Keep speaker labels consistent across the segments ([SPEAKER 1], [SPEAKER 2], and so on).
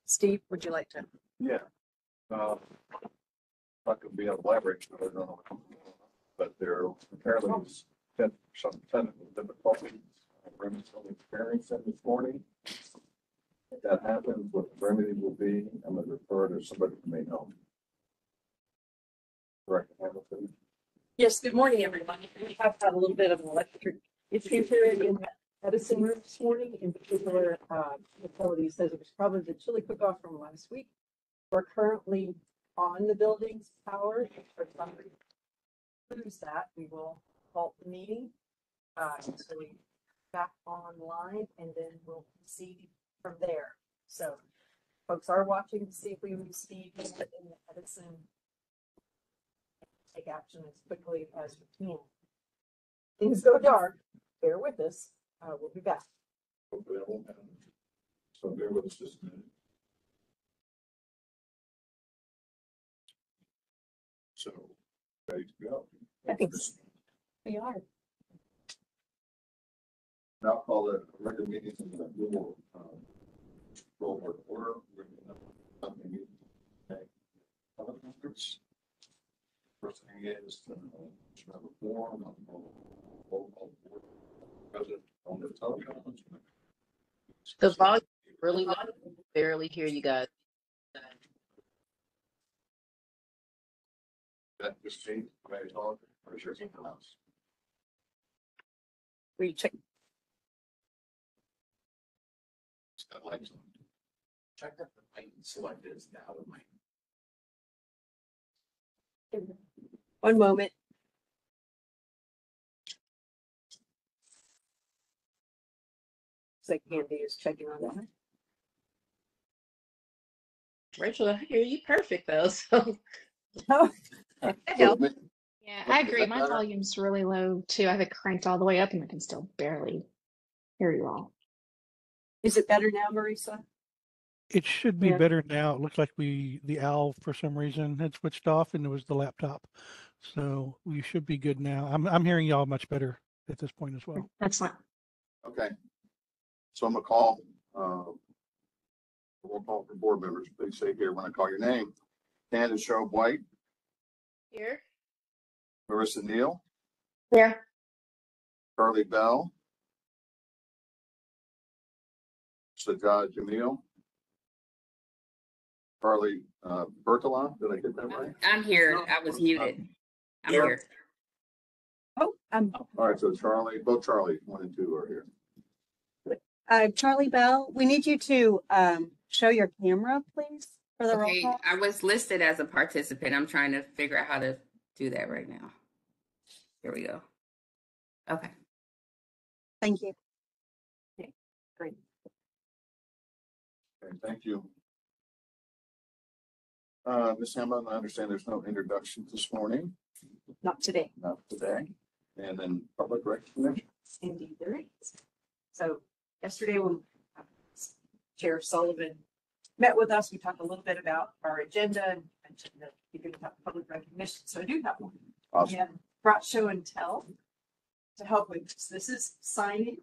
[SPEAKER 1] Steve, would you like to?
[SPEAKER 2] Yeah. Not gonna be on library, but I don't know. But there apparently was some technical difficulties. Remy's experiencing this morning. If that happens, what the remedy will be, I'm gonna refer to somebody who may know. Director Hamilton.
[SPEAKER 1] Yes, good morning, everyone. We have had a little bit of an electric issue here in the Edison room this morning. In particular, utility says it was probably the chili cook-off from last week. We're currently on the building's power. For some reason, lose that, we will halt the meeting. So we back online, and then we'll proceed from there. So folks are watching to see if we receive in the Edison. Take action as quickly as we can. Things go dark. Bear with us. We'll be back.
[SPEAKER 2] Hopefully that won't happen. So bear with us just a minute. So, ready to go?
[SPEAKER 1] I think we are.
[SPEAKER 2] Now call the regular meeting in the Louisville roll order. We're going to okay. Conference. First thing is have a forum on the president on the telephone.
[SPEAKER 3] The volume is really low. Barely hear you guys.
[SPEAKER 2] That just changed the way I talk, or is there something else?
[SPEAKER 1] We check.
[SPEAKER 2] It's got lights on. Check out the light and select it as now the mic.
[SPEAKER 1] One moment. It's like Andy is checking on that.
[SPEAKER 3] Rachel, I hear you perfect though. So
[SPEAKER 1] Oh,
[SPEAKER 3] help.
[SPEAKER 4] Yeah, I agree. My volume's really low too. I have it cranked all the way up and I can still barely hear you all.
[SPEAKER 1] is it better now, Marisa?
[SPEAKER 5] It should be
[SPEAKER 1] Yeah.
[SPEAKER 5] better now. It looks like the owl for some reason had switched off and it was the laptop. So we should be good now. I'm hearing y'all much better at this point as well.
[SPEAKER 4] Excellent.
[SPEAKER 2] Okay. So I'm gonna call, we'll call for board members. Please say here when I call your name. Candace Show White,
[SPEAKER 3] Here.
[SPEAKER 2] Marissa Neal,
[SPEAKER 4] Yeah.
[SPEAKER 2] Carly Bell, Sajad Jamil, Carly Bertola. Did I get that right?
[SPEAKER 6] I'm here. I was muted. I'm here.
[SPEAKER 1] Oh,
[SPEAKER 2] All right, so Charlie, both Charlie, 1 and 2 are here.
[SPEAKER 7] Charlie Bell, we need you to show your camera, please, for the roll
[SPEAKER 6] Okay,
[SPEAKER 7] call.
[SPEAKER 6] I was listed as a participant. I'm trying to figure out how to do that right now. Here we go. Okay.
[SPEAKER 7] Thank you.
[SPEAKER 1] okay, great.
[SPEAKER 2] Okay, thank you. Ms. Hamlin, I understand there's no introduction this morning,
[SPEAKER 1] Not today.
[SPEAKER 2] not today. And then public recognition.
[SPEAKER 1] Indeed, there is. So yesterday when Chair Sullivan met with us, we talked a little bit about our agenda and mentioned that we didn't have public recognition. So I do have one.
[SPEAKER 2] Awesome.
[SPEAKER 1] And brought show and tell to help with this. This is signage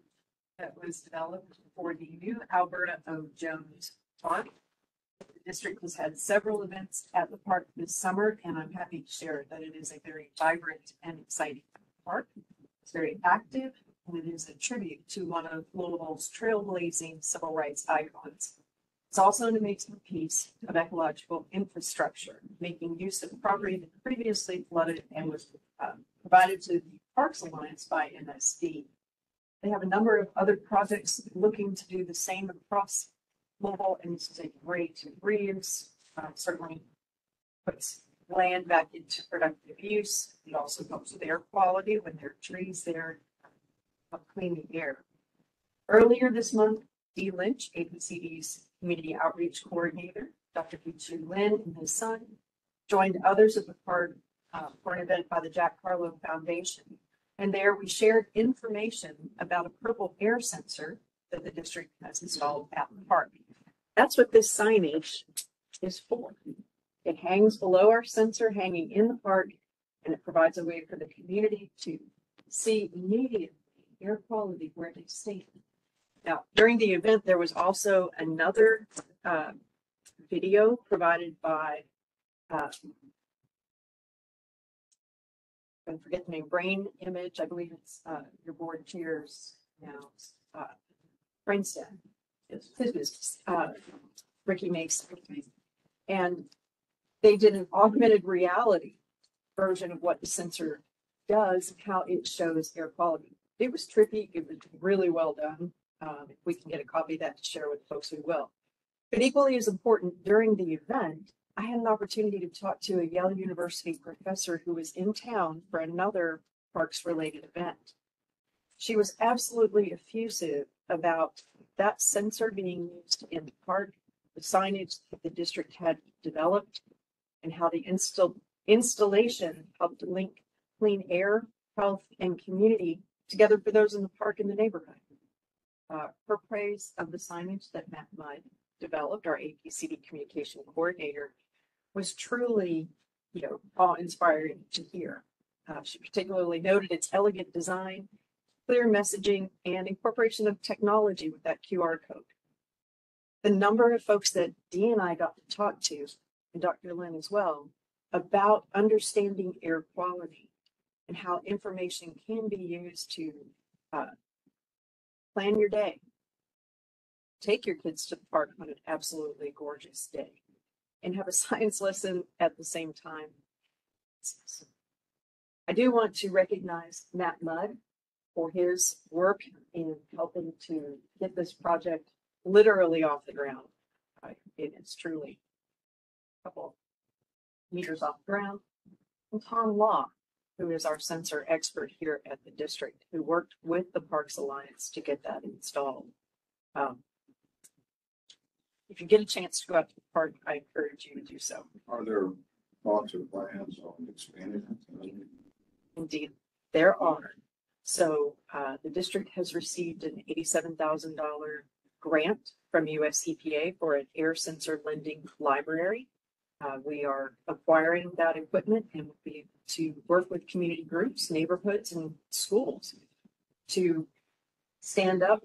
[SPEAKER 1] that was developed for the new Alberta O. Jones Park. The district has had several events at the park this summer, and I'm happy to share that it is a very vibrant and exciting park. It's very active, and it is a tribute to one of Louisville's trailblazing civil rights icons. It's also an amazing piece of ecological infrastructure, making use of property that previously flooded and was provided to the Parks Alliance by MSD. They have a number of other projects looking to do the same across Louisville, and this is a great reuse. Certainly puts land back into productive use. It also helps with air quality when there are trees there, help clean the air. Earlier this month, Dee Lynch, APCD's Community Outreach Coordinator, Dr. Pichu Lin and his son, joined others at the park for an event by the Jack Harlow Foundation. And there we shared information about a purple air sensor that the district has installed at the park. That's what this signage is for. It hangs below our sensor, hanging in the park, and it provides a way for the community to see immediately air quality where they stand. Now, during the event, there was also another video provided by, I forget the name, Brain Image. I believe it's your board chairs now. Brainstem. His business, Ricky Mason. And they did an augmented reality version of what the sensor does and how it shows air quality. It was trippy. It was really well done. If we can get a copy of that to share with folks, we will. But equally as important, during the event, I had an opportunity to talk to a Yale University professor who was in town for another parks related event. She was absolutely effusive about that sensor being used in the park, the signage that the district had developed, and how the installation helped link clean air, health, and community together for those in the park and the neighborhood. Her praise of the signage that Matt Mudd developed, our APCD communication coordinator, was truly, awe-inspiring to hear. She particularly noted its elegant design, clear messaging, and incorporation of technology with that QR code. The number of folks that Dee and I got to talk to, and Dr. Lynn as well, about understanding air quality and how information can be used to plan your day. Take your kids to the park on an absolutely gorgeous day and have a science lesson at the same time. I do want to recognize Matt Mudd for his work in helping to get this project literally off the ground. It is truly a couple meters off the ground. And Tom Law, who is our sensor expert here at the district, who worked with the Parks Alliance to get that installed. If you get a chance to go out to the park, I encourage you to do so.
[SPEAKER 2] Are there thoughts or plans on expanding it?
[SPEAKER 1] Indeed, there are. So the district has received an $87,000 grant from US EPA for an air sensor lending library. We are acquiring that equipment and will be able to work with community groups, neighborhoods, and schools to stand up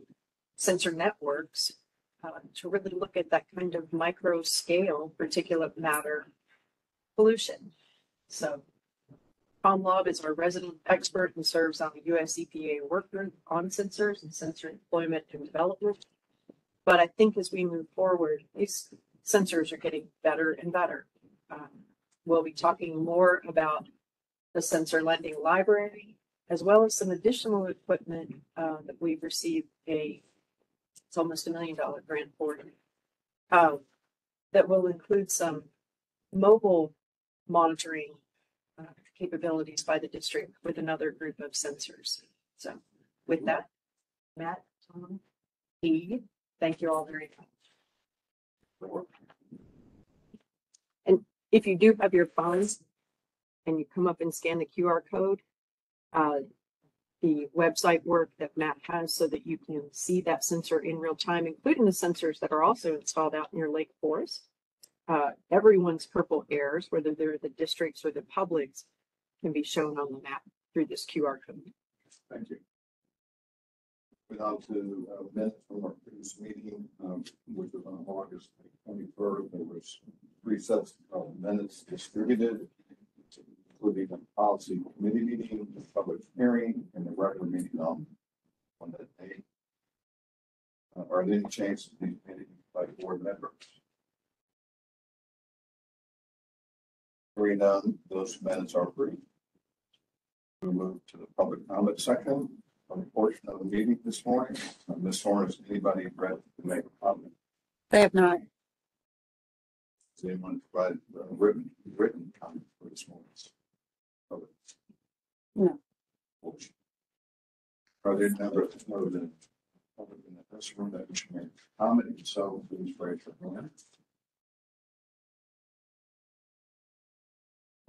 [SPEAKER 1] sensor networks to really look at that kind of micro scale particulate matter pollution. So Tom Lobb is our resident expert and serves on the US EPA work group on sensors and sensor deployment and development. But I think as we move forward, these sensors are getting better and better. We'll be talking more about the sensor lending library, as well as some additional equipment that we've received it's almost $1 million grant for, that will include some mobile monitoring capabilities by the district with another group of sensors. So with that, Matt, Tom, Dee, thank you all very much. And if you do have your phones and you come up and scan the QR code, the website work that Matt has so that you can see that sensor in real time, including the sensors that are also installed out in your lake forest. Everyone's purple airs, whether they're the districts or the publics, can be shown on the map through this QR code.
[SPEAKER 2] Thank you. Without the minutes from our previous meeting, which was on August 23rd, there was 3 sets of minutes distributed, including the policy committee meeting, the public hearing, and the regular meeting on that day. Are there any changes to these meetings by board members? Hearing none, those minutes are approved. We'll move to the public comment section on the portion of the meeting this morning. Ms. Horn, is anybody ready to make a comment?
[SPEAKER 7] They have not.
[SPEAKER 2] Does anyone provide a written comment for this morning's public?
[SPEAKER 7] No.
[SPEAKER 2] Are there members of the public in this room that wish to make a comment? So please raise your hand.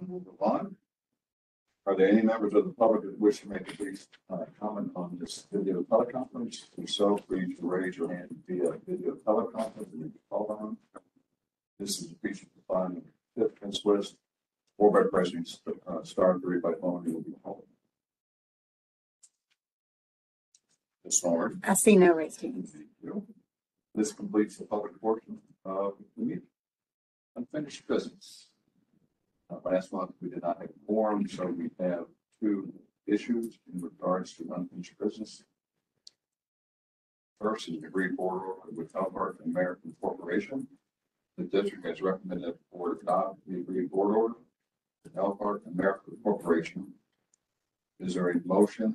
[SPEAKER 2] Move on. Are there any members of the public that wish to make a brief comment on this video teleconference? If so, please raise your hand via video teleconference and call on. This is a feature defined in the fifth list, or by pressing star 3 by phone. You will be called. Ms. Horn.
[SPEAKER 7] I see no raised hands.
[SPEAKER 2] This completes the public portion of the meeting. unfinished business. Last month, we did not have a quorum, so we have two issues in regards to unfinished business. First is the agreed board order with Elkhart American Corporation. The district has recommended that the board adopt the agreed board order with Elkhart American Corporation. Is there a motion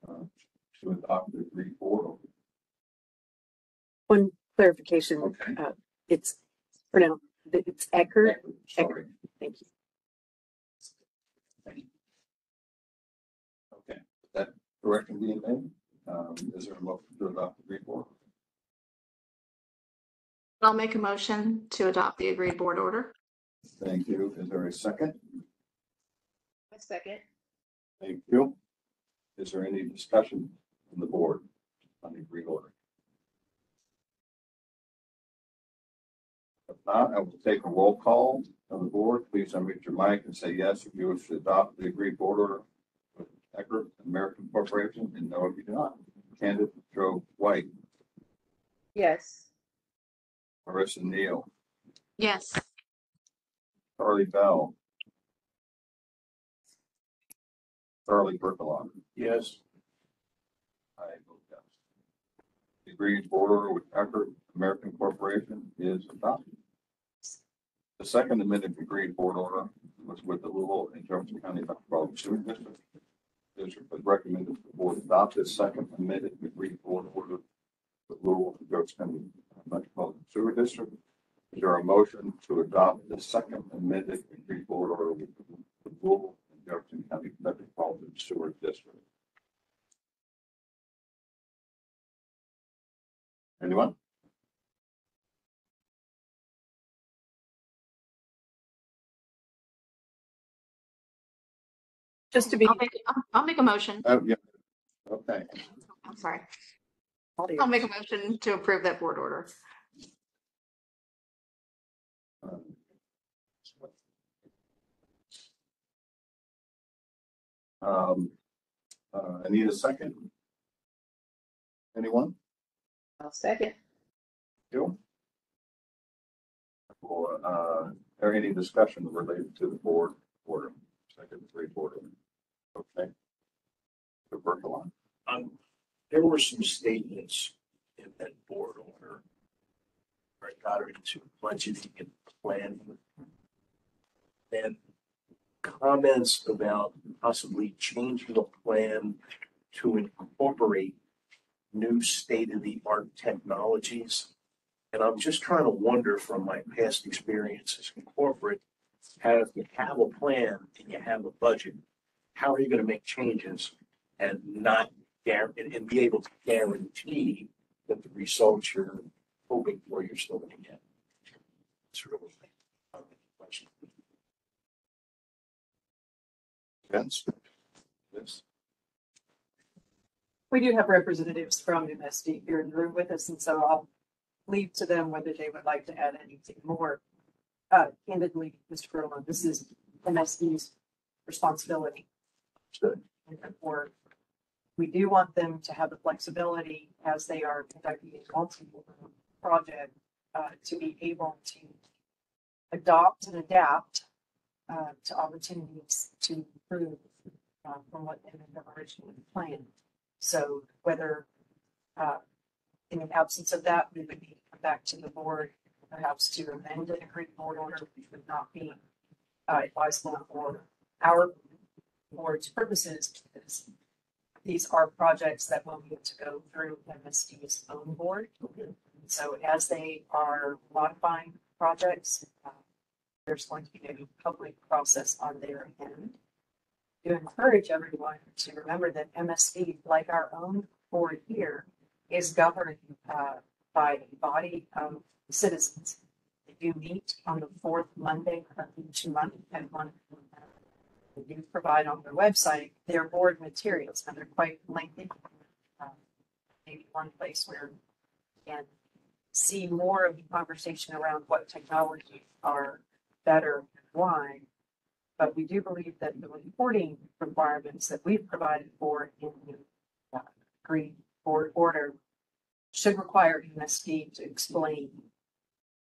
[SPEAKER 2] to adopt the agreed board order?
[SPEAKER 7] One clarification,
[SPEAKER 2] Okay.
[SPEAKER 7] it's pronounced, it's Eckert.
[SPEAKER 2] Sorry.
[SPEAKER 7] Thank you.
[SPEAKER 2] Okay, that correction being made, is there a motion to adopt the agreed board?
[SPEAKER 4] I'll make a motion to adopt the agreed board order.
[SPEAKER 2] Thank you. Is there a second?
[SPEAKER 3] A second.
[SPEAKER 2] Thank you. Is there any discussion from the board on the agreed order? If not, I will take a roll call of the board. Please unmute your mic and say yes if you wish to adopt the agreed board order with Eckert American Corporation, and no if you do not. Candidate Joe White,
[SPEAKER 3] Yes.
[SPEAKER 2] Marissa Neal,
[SPEAKER 4] Yes.
[SPEAKER 2] Charlie Bell, Charlie Berkelon.
[SPEAKER 8] Yes.
[SPEAKER 2] I vote yes. The agreed board order with Eckert American Corporation is adopted. The second amended agreed board order was with the Louisville and Jefferson County Metropolitan Sewer District. District was recommended that the board adopt this second amended agreed board order with Louisville and Jefferson County Metropolitan Sewer District. Is there a motion to adopt the second amended agreed board order with the Louisville and Jefferson County Metropolitan Sewer District? Anyone?
[SPEAKER 1] Just to be,
[SPEAKER 4] I'll make a motion.
[SPEAKER 2] Oh, yeah. Okay.
[SPEAKER 4] I'm sorry. I'll make a motion to approve that board order.
[SPEAKER 2] I need a second. Anyone?
[SPEAKER 3] I'll second.
[SPEAKER 2] You? Or, or any discussion related to the board order, second agreed board order? Okay. The Berkelon.
[SPEAKER 8] There were some statements in that board order regarding to budgeting and planning, and comments about possibly changing the plan to incorporate new state-of-the-art technologies. And I'm just trying to wonder from my past experiences in corporate, how if you have a plan and you have a budget, how are you going to make changes and not guarantee and be able to guarantee that the results you're hoping for you're still going to get? It's really a question.
[SPEAKER 2] Vince? Yes.
[SPEAKER 1] we do have representatives from MSD here in the room with us, and so I'll leave to them whether they would like to add anything more. Candidly, Mr. Berlin, this is MSD's responsibility.
[SPEAKER 8] Good.
[SPEAKER 1] And therefore, we do want them to have the flexibility as they are conducting a multiple project to be able to adopt and adapt to opportunities to improve from what they had originally planned. So whether in the absence of that, we would need to come back to the board, perhaps to amend an agreed board order, which would not be advisable for our board's purposes, because these are projects that will need to go through MSD's own board. So as they are modifying projects, there's going to be a public process on their end to encourage everyone to remember that MSD, like our own board here, is governed by a body of citizens. They do meet on the fourth Monday of each month at 1 p.m. They do provide on their website their board materials, and they're quite lengthy. Maybe one place where you can see more of the conversation around what technologies are better and why. But we do believe that the reporting requirements that we've provided for in the agreed board order should require MSD to explain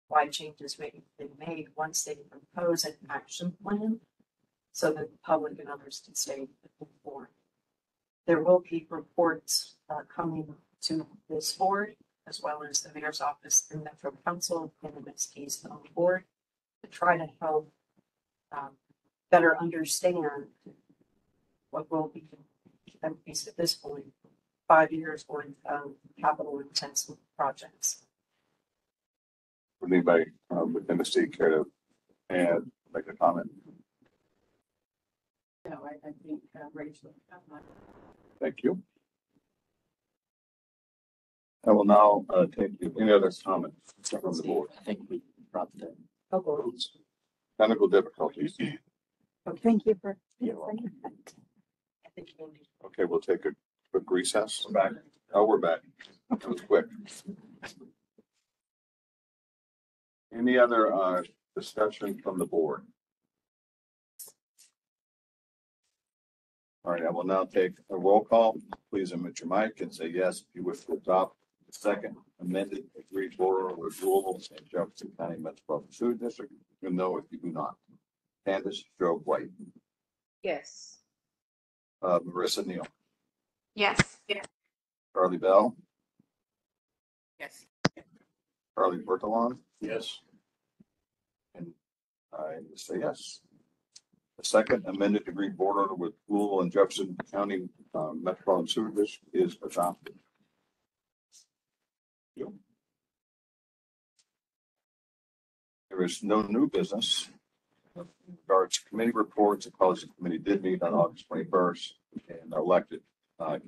[SPEAKER 1] why changes may be made once they propose an action plan so that the public and others can stay informed. There will be reports coming to this board, as well as the mayor's office and Metro Council and the Miss Keystone Board, to try to help better understand what will be, at least at this point, 5 years worth of capital intensive projects.
[SPEAKER 2] Would anybody within the state care to add, make a comment?
[SPEAKER 1] No, I think Rachel.
[SPEAKER 2] Thank you. I will now take any other comments from the board.
[SPEAKER 3] I think we brought the
[SPEAKER 2] Technical difficulties.
[SPEAKER 7] Thank you for.
[SPEAKER 1] I think we'll need.
[SPEAKER 2] Okay, we'll take a quick recess. We're back. Oh, we're back. That was quick. Any other discussion from the board? All right, I will now take a roll call. Please unmute your mic and say yes if you wish to adopt the second amended agreed order with Louisville and Jefferson County Metropolitan Sewer District. You know if you do not. Candace Joe White,
[SPEAKER 3] yes.
[SPEAKER 2] Marissa Neal,
[SPEAKER 4] Yes.
[SPEAKER 2] Charlie Bell,
[SPEAKER 6] Yes.
[SPEAKER 2] Charlie Bertolon,
[SPEAKER 8] Yes.
[SPEAKER 2] and I say yes. The second amended agreed order with Louisville and Jefferson County Metropolitan Sewer District is adopted. There is no new business. Regards to committee reports, the policy committee did meet on August 21st and elected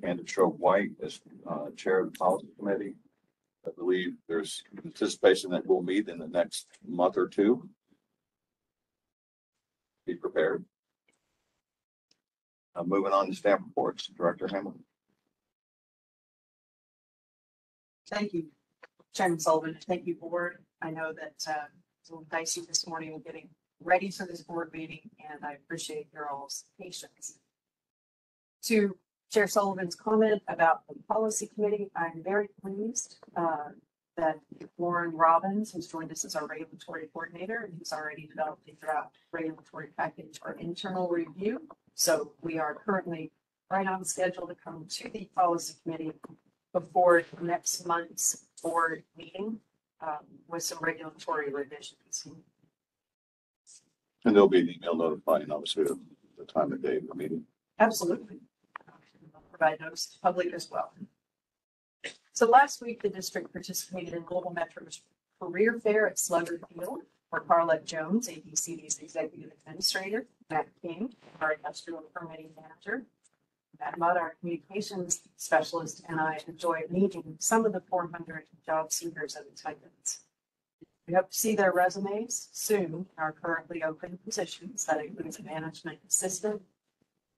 [SPEAKER 2] Candace Joe White as chair of the policy committee. I believe there's anticipation that we'll meet in the next month or two. Be prepared. Moving on to staff reports, Director Hamilton.
[SPEAKER 1] Thank you, Chairman Sullivan. Thank you, board. I know that it's a little dicey this morning getting ready for this board meeting, and I appreciate your all's patience. To Chair Sullivan's comment about the policy committee, I'm very pleased that Lauren Robbins has joined us as our regulatory coordinator, and he's already developed a draft regulatory package for internal review. So we are currently right on schedule to come to the policy committee before next month's board meeting with some regulatory revisions.
[SPEAKER 2] And there'll be an email notifying, obviously, of the time and day of the meeting.
[SPEAKER 1] Absolutely. I'll provide notice to the public as well. So last week, the district participated in Global Metro's career fair at Slugger Field, where Carlette Jones, ABCD's executive administrator, Matt King, our industrial permitting manager, Matt Mudd, our communications specialist, and I enjoyed meeting some of the 400 job seekers in attendance. We hope to see their resumes soon in our currently open positions. That includes a management assistant,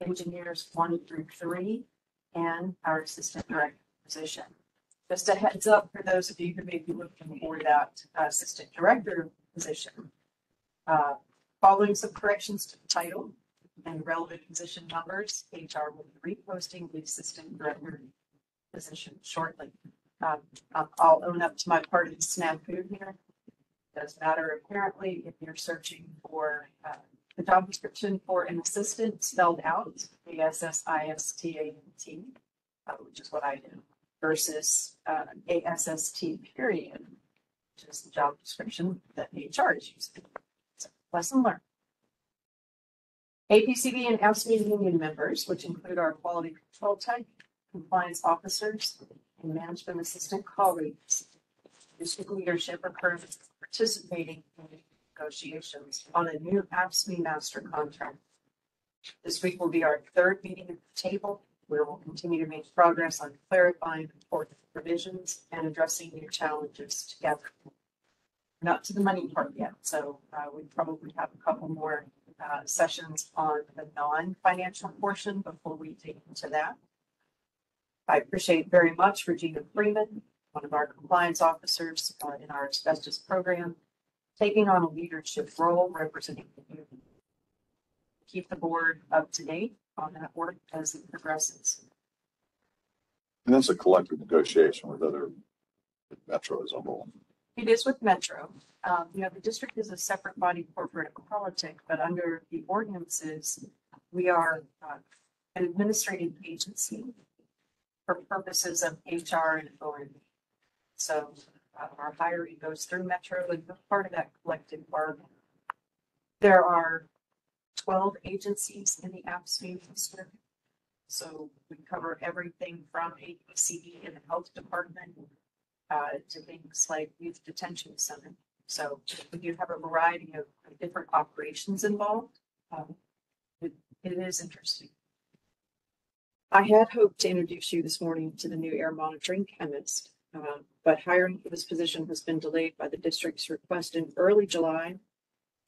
[SPEAKER 1] engineers 1 through 3, and our assistant director position. Just a heads up for those of you who may be looking for that assistant director position. Following some corrections to the title and relevant position numbers, HR will be reposting the assistant director position shortly. I'll own up to my part of the snafu here. It does matter apparently if you're searching for the job description for an assistant spelled out, ASSISTANT, which is what I do, versus ASST period, which is the job description that HR is using. So, lesson learned. APCB and outstanding union members, which include our quality control tech, compliance officers, and management assistant colleagues, district leadership are currently participating in negotiations on a new APSME master contract. This week will be our third meeting at the table, where we'll continue to make progress on clarifying important provisions and addressing new challenges together. Not to the money part yet, so we probably have a couple more sessions on the non-financial portion before we dig into that. I appreciate very much Regina Freeman, one of our compliance officers in our asbestos program, taking on a leadership role representing the union. Keep the board up to date on that work as it progresses.
[SPEAKER 2] And that's a collective negotiation with other Metro as a whole.
[SPEAKER 1] It is with Metro. The district is a separate body corporate politic, but under the ordinances, we are an administrative agency for purposes of HR and OMB. So our hiring goes through Metro and we're part of that collective bargain. There are 12 agencies in the AFSCME district. So we cover everything from ABCD in the health department to things like youth detention center. So we do have a variety of different operations involved. It is interesting. I had hoped to introduce you this morning to the new air monitoring chemist, but hiring for this position has been delayed by the district's request in early July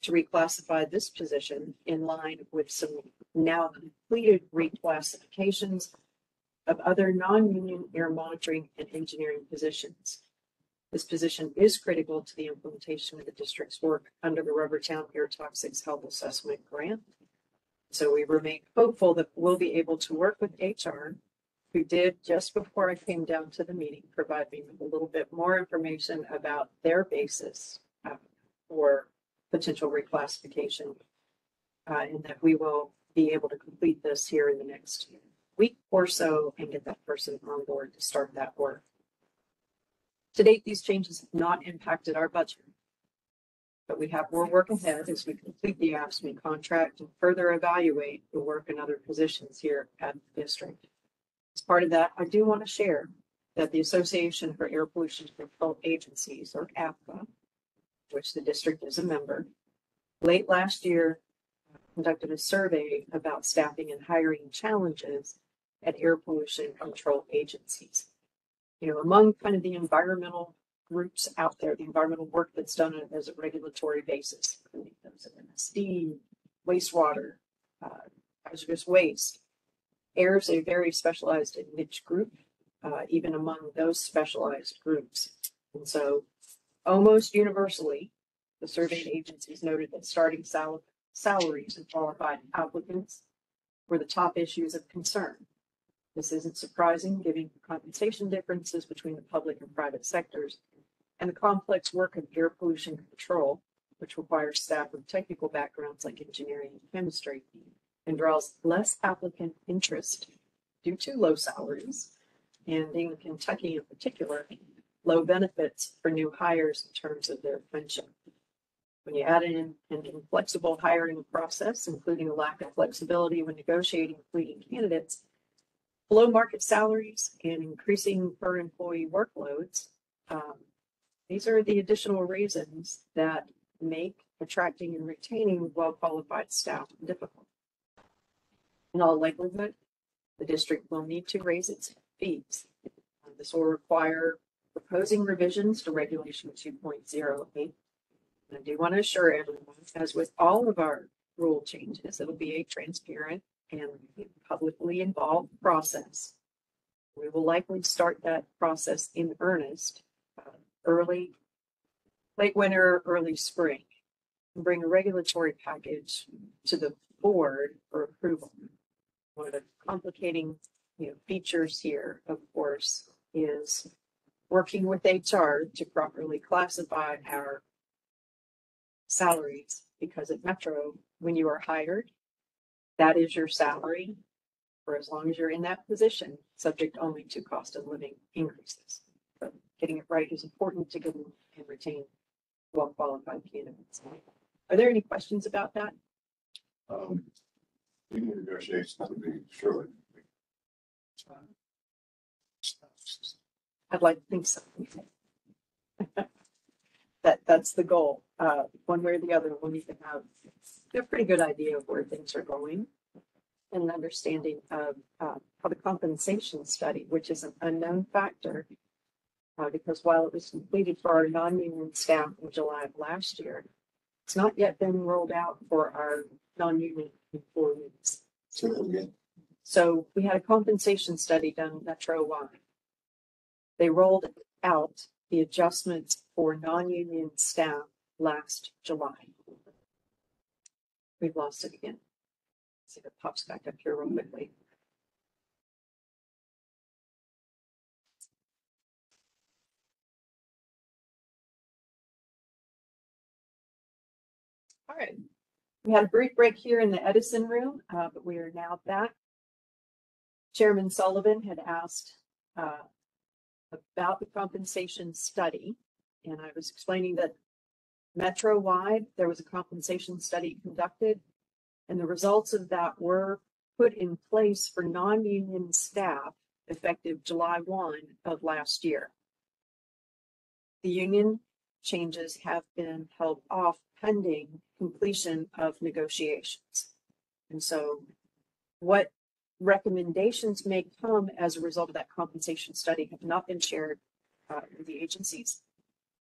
[SPEAKER 1] to reclassify this position in line with some now completed reclassifications of other non-union air monitoring and engineering positions. This position is critical to the implementation of the district's work under the Rubbertown Air Toxics Health Assessment Grant. So we remain hopeful that we'll be able to work with HR, who did just before I came down to the meeting, provide me with a little bit more information about their basis for potential reclassification, and that we will be able to complete this here in the next week or so and get that person on board to start that work. To date, these changes have not impacted our budget, but we have more work ahead as we complete the AFSCME contract and further evaluate the work in other positions here at the district. As part of that, I do want to share that the Association for Air Pollution Control Agencies, or APCA, which the district is a member, late last year conducted a survey about staffing and hiring challenges at air pollution control agencies. Among kind of the environmental groups out there, the environmental work that's done as a regulatory basis, those of MSD, wastewater, hazardous waste. Air is a very specialized and niche group, even among those specialized groups. And so almost universally, the surveyed agencies noted that starting salaries and qualified applicants were the top issues of concern. This isn't surprising, given compensation differences between the public and private sectors and the complex work of air pollution control, which requires staff with technical backgrounds like engineering and chemistry, and draws less applicant interest due to low salaries, and in Kentucky in particular, low benefits for new hires in terms of their pension. When you add in an inflexible hiring process, including a lack of flexibility when negotiating fleeting candidates, below market salaries, and increasing per employee workloads, these are the additional reasons that make attracting and retaining well-qualified staff difficult. In all likelihood, the district will need to raise its fees. This will require proposing revisions to Regulation 2.08. I do want to assure everyone, as with all of our rule changes, it'll be a transparent and publicly involved process. We will likely start that process in earnest late winter, early spring, and bring a regulatory package to the board for approval. One of the complicating features here, of course, is working with HR to properly classify our salaries, because at Metro, when you are hired, that is your salary for as long as you're in that position, subject only to cost of living increases. But getting it right is important to get and retain well-qualified candidates. Are there any questions about that?
[SPEAKER 2] Union negotiations would be surely.
[SPEAKER 1] I'd like to think so. That's the goal. One way or the other, we'll need to have a pretty good idea of where things are going and an understanding of how the compensation study, which is an unknown factor, because while it was completed for our non-union staff in July of last year, it's not yet been rolled out for our non-union employees. So we had a compensation study done Metro-wide. They rolled out the adjustments for non-union staff last July. We've lost it again. Let's see if it pops back up here real quickly. All right. We had a brief break here in the Edison room, but we are now back. Chairman Sullivan had asked about the compensation study, and I was explaining that metro-wide, there was a compensation study conducted, and the results of that were put in place for non-union staff effective July 1 of last year. The union changes have been held off pending completion of negotiations. And so what recommendations may come as a result of that compensation study have not been shared with the agencies.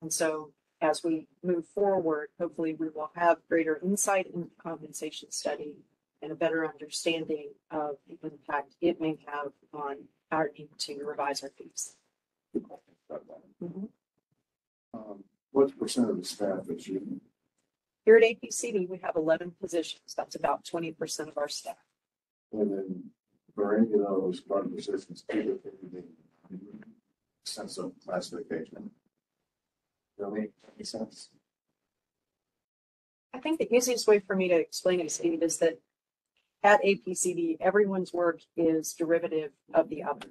[SPEAKER 1] And so as we move forward, hopefully we will have greater insight into the compensation study and a better understanding of the impact it may have on our need to revise our fees. Mhm.
[SPEAKER 2] What percent of the staff is union?
[SPEAKER 1] Here at APCD, we have 11 positions. That's about 20% of our staff.
[SPEAKER 2] And then for any of those part positions, either the sense of classification. Does that make any sense?
[SPEAKER 1] I think the easiest way for me to explain it, Steve, is that at APCD, everyone's work is derivative of the other.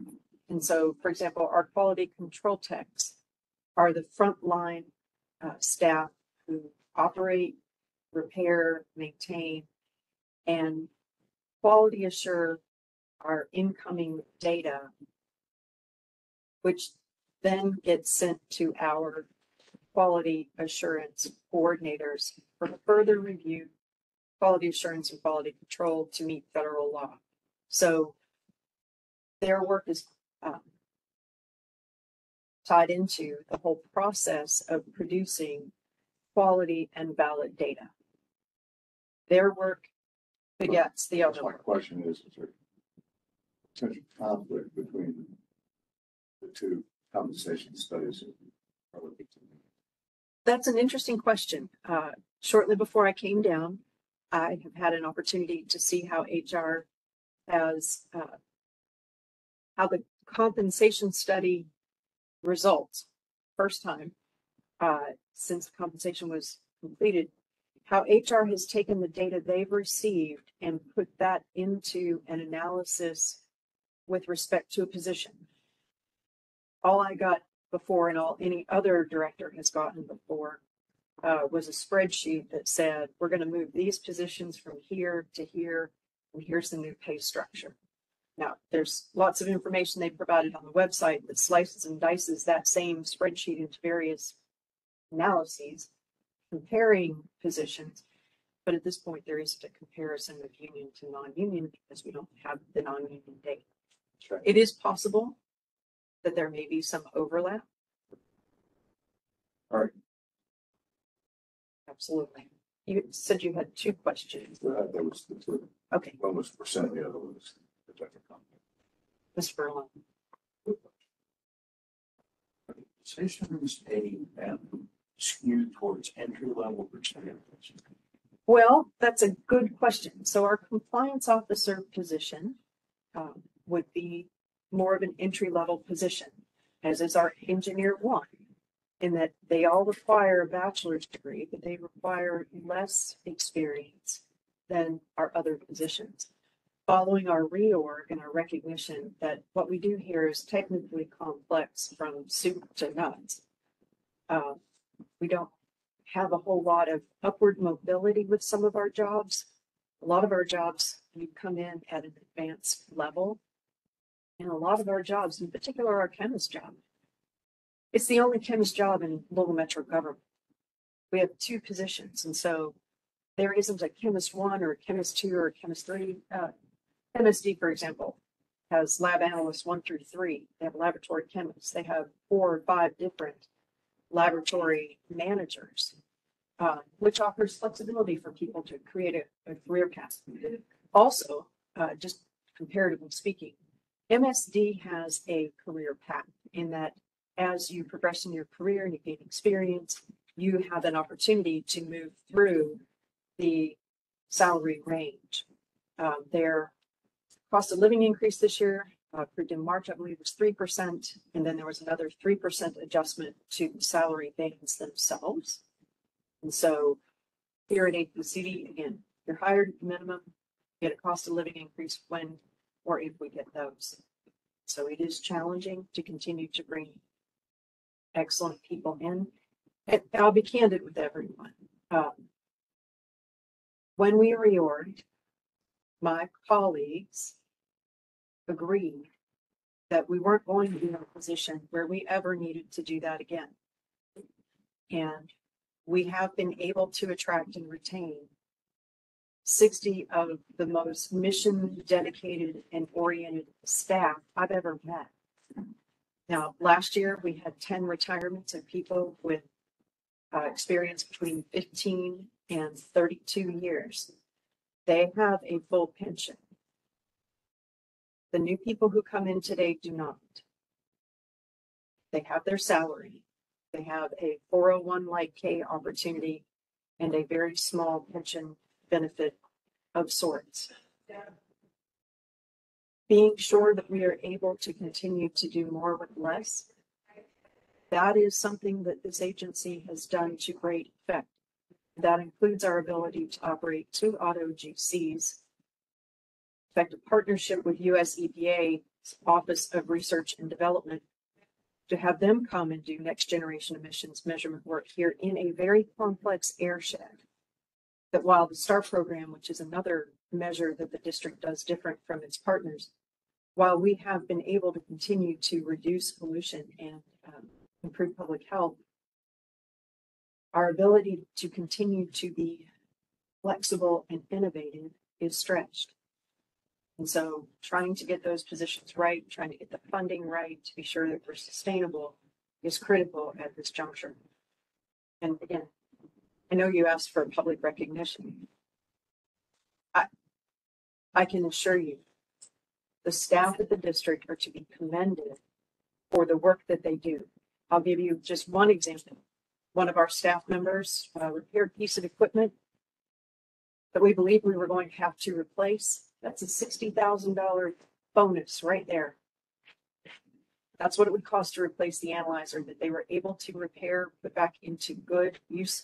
[SPEAKER 1] And so, for example, our quality control techs are the frontline staff who operate, repair, maintain, and quality assure our incoming data, which then gets sent to our quality assurance coordinators for further review, quality assurance and quality control to meet federal law. So their work is tied into the whole process of producing quality and valid data. Their work begets the other
[SPEAKER 2] My
[SPEAKER 1] work.
[SPEAKER 2] question is there potential conflict between the two compensation studies?
[SPEAKER 1] That's an interesting question. Shortly before I came down, I have had an opportunity to see how HR has, how the compensation study results, first time since the compensation was completed, how HR has taken the data they've received and put that into an analysis with respect to a position. All I got before and all any other director has gotten before was a spreadsheet that said, we're going to move these positions from here to here, and here's the new pay structure. Now, there's lots of information they provided on the website that slices and dices that same spreadsheet into various analyses, comparing positions. But at this point, there isn't a comparison of union to non-union because we don't have the non-union data.
[SPEAKER 2] Right.
[SPEAKER 1] It is possible that there may be some overlap.
[SPEAKER 2] All right.
[SPEAKER 1] Absolutely. You said you had two questions.
[SPEAKER 2] That was the two.
[SPEAKER 1] Okay,
[SPEAKER 2] One was percent, the other was the different company.
[SPEAKER 1] Ms. Furlong.
[SPEAKER 8] Positions A skewed towards entry level percentages.
[SPEAKER 1] Well, that's a good question. So our compliance officer position would be more of an entry level position, as is our engineer one, in that they all require a bachelor's degree, but they require less experience than our other positions. Following our reorg and our recognition that what we do here is technically complex from soup to nuts, we don't have a whole lot of upward mobility with some of our jobs. A lot of our jobs, you come in at an advanced level. And a lot of our jobs, in particular our chemist job, it's the only chemist job in Louisville Metro government. We have two positions. And so there isn't a chemist one or a chemist two or a chemist three. MSD, for example, has lab analysts 1 through 3. They have laboratory chemists. They have 4 or 5 different laboratory managers, which offers flexibility for people to create a career path. Also, just comparatively speaking, MSD has a career path in that as you progress in your career and you gain experience, you have an opportunity to move through the salary range. Their cost of living increase this year, approved in March, I believe, was 3%. And then there was another 3% adjustment to salary bands themselves. And so here at APCD, again, you're hired at the minimum, get a cost of living increase when or if we get those. So it is challenging to continue to bring excellent people in. And I'll be candid with everyone. When we reorged, my colleagues agreed that we weren't going to be in a position where we ever needed to do that again. And we have been able to attract and retain 60 of the most mission dedicated and oriented staff I've ever met. Now, last year we had 10 retirements of people with experience between 15 and 32 years. They have a full pension. The new people who come in today do not. They have their salary. They have a 401 like K opportunity and a very small pension benefit of sorts. Being sure that we are able to continue to do more with less, that is something that this agency has done to great effect. That includes our ability to operate 2 auto GCs, effective partnership with US EPA's Office of Research and Development to have them come and do next generation emissions measurement work here in a very complex airshed. That while the STAR program, which is another measure that the district does different from its partners, while we have been able to continue to reduce pollution and improve public health, our ability to continue to be flexible and innovative is stretched. And so trying to get those positions right, trying to get the funding right to be sure that we're sustainable is critical at this juncture. And again, I know you asked for public recognition. I can assure you, the staff at the district are to be commended for the work that they do. I'll give you just one example. One of our staff members repaired a piece of equipment that we believe we were going to have to replace. That's a $60,000 bonus right there. That's what it would cost to replace the analyzer that they were able to repair, put back into good use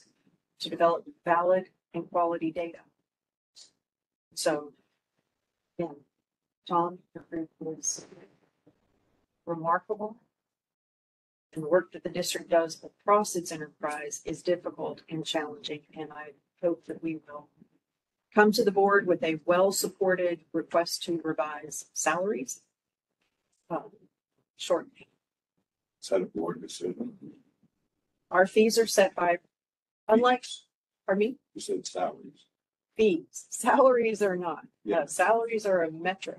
[SPEAKER 1] to develop valid and quality data. So, again, Tom, your group was remarkable. And the work that the district does across its enterprise is difficult and challenging. And I hope that we will come to the board with a well-supported request to revise salaries shortly.
[SPEAKER 2] Is that a board decision?
[SPEAKER 1] Our fees are set by, unlike, pardon me,
[SPEAKER 2] You said salaries.
[SPEAKER 1] fees. Salaries are not.
[SPEAKER 2] Yeah.
[SPEAKER 1] Salaries are a metric.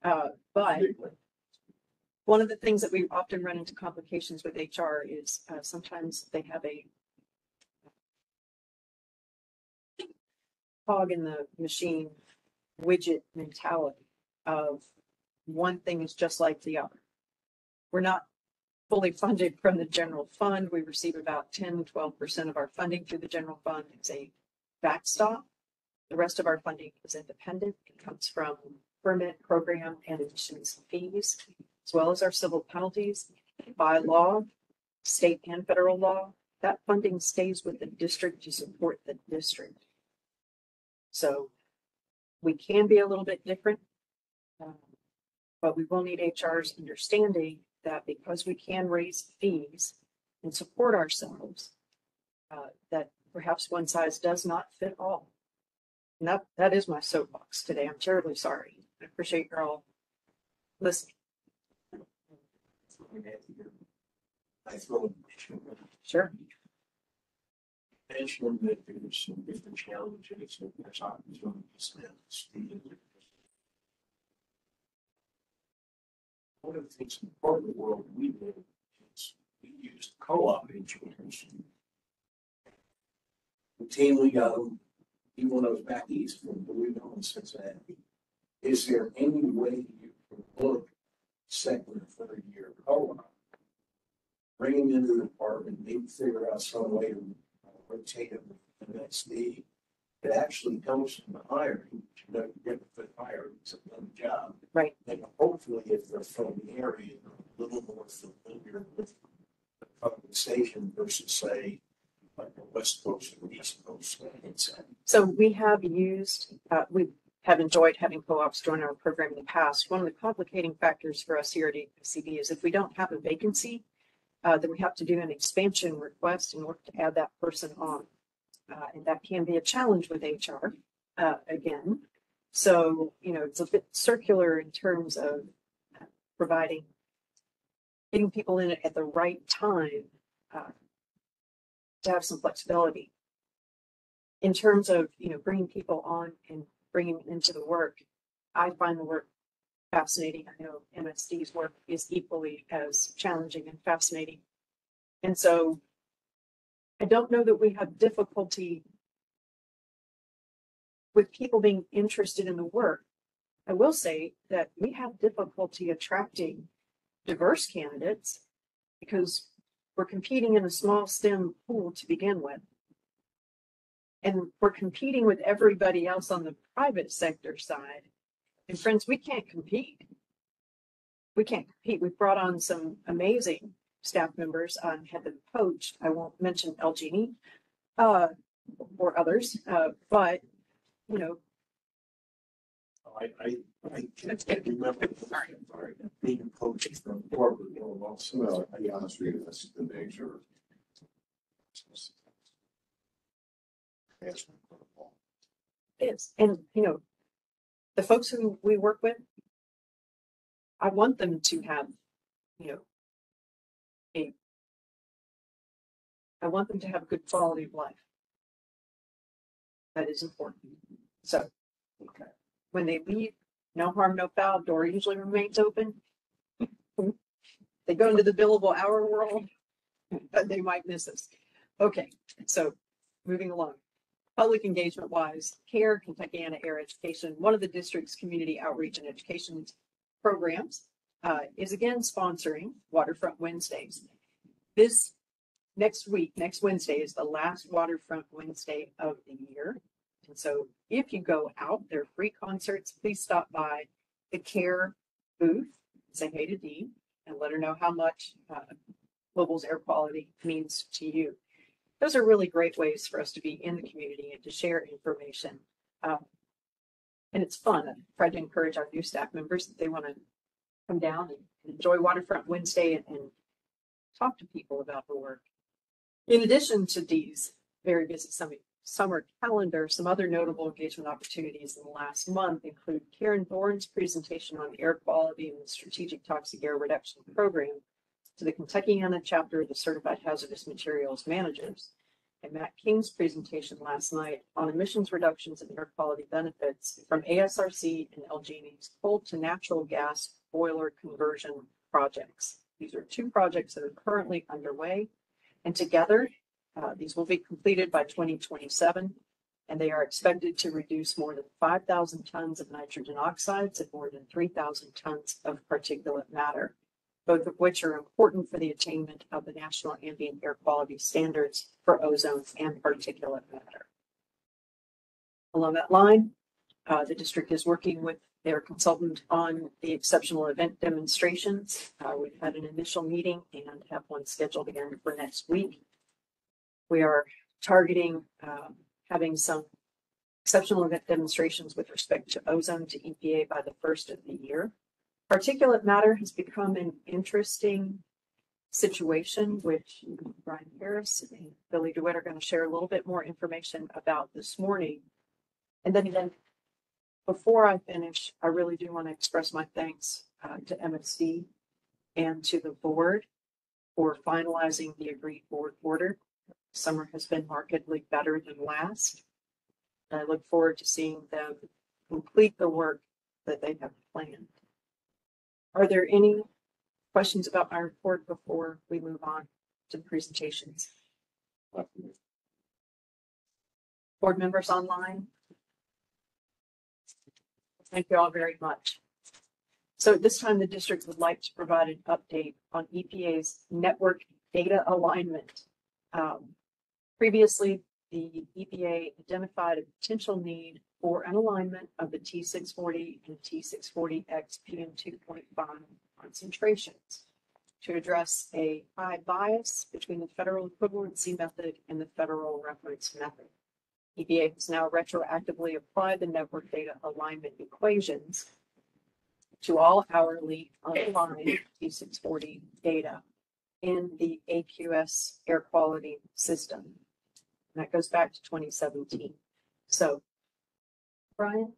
[SPEAKER 1] But one of the things that we often run into complications with HR is sometimes they have a cog in the machine widget mentality of one thing is just like the other. We're not fully funded from the general fund. We receive about 10-12% of our funding through the general fund. It's a backstop. The rest of our funding is independent. It comes from permit, program, and admissions fees, as well as our civil penalties. By law, state and federal law, that funding stays with the district to support the district. So we can be a little bit different, but we will need HR's understanding that because we can raise fees and support ourselves, that perhaps one size does not fit all. And that is my soapbox today. I'm terribly sorry. I appreciate you're all listening.
[SPEAKER 8] I throw an issue.
[SPEAKER 1] Sure.
[SPEAKER 8] Mentioned that there's some different challenges and there's opportunities now. One of the things in part of the world we live in is we used co-op engineers. Routinely got them, even when I was back east from Louisville and Cincinnati. Is there any way you can look second or third year co-op, bring them into the department, maybe figure out some way to rotate them in the next day? It actually comes from the hiring, you know, you get the hiring, it's another job.
[SPEAKER 1] Right.
[SPEAKER 8] And hopefully if they're from the area, they're a little more familiar with the compensation versus say, like the West Coast or East Coast. those needs.
[SPEAKER 1] So we have we have enjoyed having co-ops join our program in the past. One of the complicating factors for us here at APCD is if we don't have a vacancy, then we have to do an expansion request in order to add that person on. And that can be a challenge with HR again. So, it's a bit circular in terms of getting people in at the right time to have some flexibility. In terms of, bringing people on and bringing them into the work, I find the work fascinating. I know MSD's work is equally as challenging and fascinating. And so I don't know that we have difficulty with people being interested in the work. I will say that we have difficulty attracting diverse candidates because we're competing in a small STEM pool to begin with. And we're competing with everybody else on the private sector side. And friends, we can't compete. We can't compete. We've brought on some amazing staff members, had them poached. I won't mention LGE or others, but
[SPEAKER 8] I can't remember. Sorry. Being coached from corporate world also.
[SPEAKER 2] Well, to be honest with you, that's the nature. Yes.
[SPEAKER 1] it is. And, the folks who we work with, I want them to have, I want them to have a good quality of life. That is important. So, when they leave, no harm, no foul, door usually remains open. They go into the billable hour world, but they might miss us. Okay, so moving along. Public engagement wise, CARE, Kentuckiana Air Education, one of the district's community outreach and education programs, is again sponsoring Waterfront Wednesdays. This next Wednesday is the last Waterfront Wednesday of the year. And so if you go out, there are free concerts. Please stop by the CARE booth, say hey to Dee, and let her know how much Louisville's air quality means to you. Those are really great ways for us to be in the community and to share information. And it's fun. I try to encourage our new staff members that they want to come down and enjoy Waterfront Wednesday and talk to people about the work. In addition to Dee's very busy summer calendar, some other notable engagement opportunities in the last month include Karen Thorne's presentation on air quality and the Strategic Toxic Air Reduction Program to the Kentuckiana chapter of the Certified Hazardous Materials Managers, and Matt King's presentation last night on emissions reductions and air quality benefits from ASRC and LG&E's coal to natural gas boiler conversion projects. These are two projects that are currently underway, and together these will be completed by 2027, and they are expected to reduce more than 5,000 tons of nitrogen oxides and more than 3,000 tons of particulate matter, both of which are important for the attainment of the National Ambient Air Quality Standards for ozone and particulate matter. Along that line, the district is working with their consultant on the exceptional event demonstrations. We've had an initial meeting and have one scheduled again for next week. We are targeting having some exceptional event demonstrations with respect to ozone to EPA by the first of the year. Particulate matter has become an interesting situation, which Brian Harris and Billy DeWitt are going to share a little bit more information about this morning. And then again, before I finish, I really do want to express my thanks to MSD and to the board for finalizing the agreed board order. Summer has been markedly better than last. I look forward to seeing them complete the work that they have planned. Are there any questions about my report before we move on to the presentations? Board members online? Thank you all very much. So at this time, the district would like to provide an update on EPA's network data alignment. Previously, the EPA identified a potential need for an alignment of the T640 and T640X PM2.5 concentrations to address a high bias between the federal equivalency method and the federal reference method. EPA has now retroactively applied the network data alignment equations to all hourly unaligned T640 data in the AQS air quality system. And that goes back to 2017. So, Brian,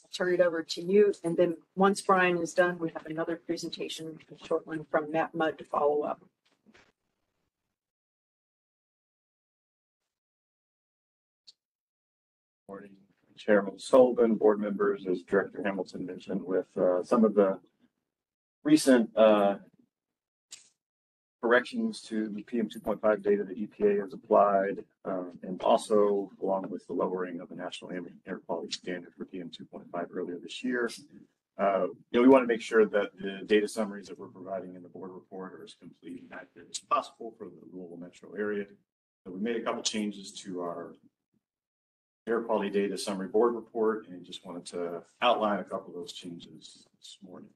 [SPEAKER 1] I'll turn it over to you. And then once Brian is done, we have another presentation, a short one from Matt Mudd to follow up.
[SPEAKER 2] Morning, Chairman Sullivan, board members, as Director Hamilton mentioned, with some of the recent corrections to the PM 2.5 data that EPA has applied, and also along with the lowering of the national ambient air quality standard for PM 2.5 earlier this year. We want to make sure that the data summaries that we're providing in the board report are as complete and accurate as possible for the Louisville metro area. So we made a couple changes to our air quality data summary board report, and just wanted to outline a couple of those changes this morning.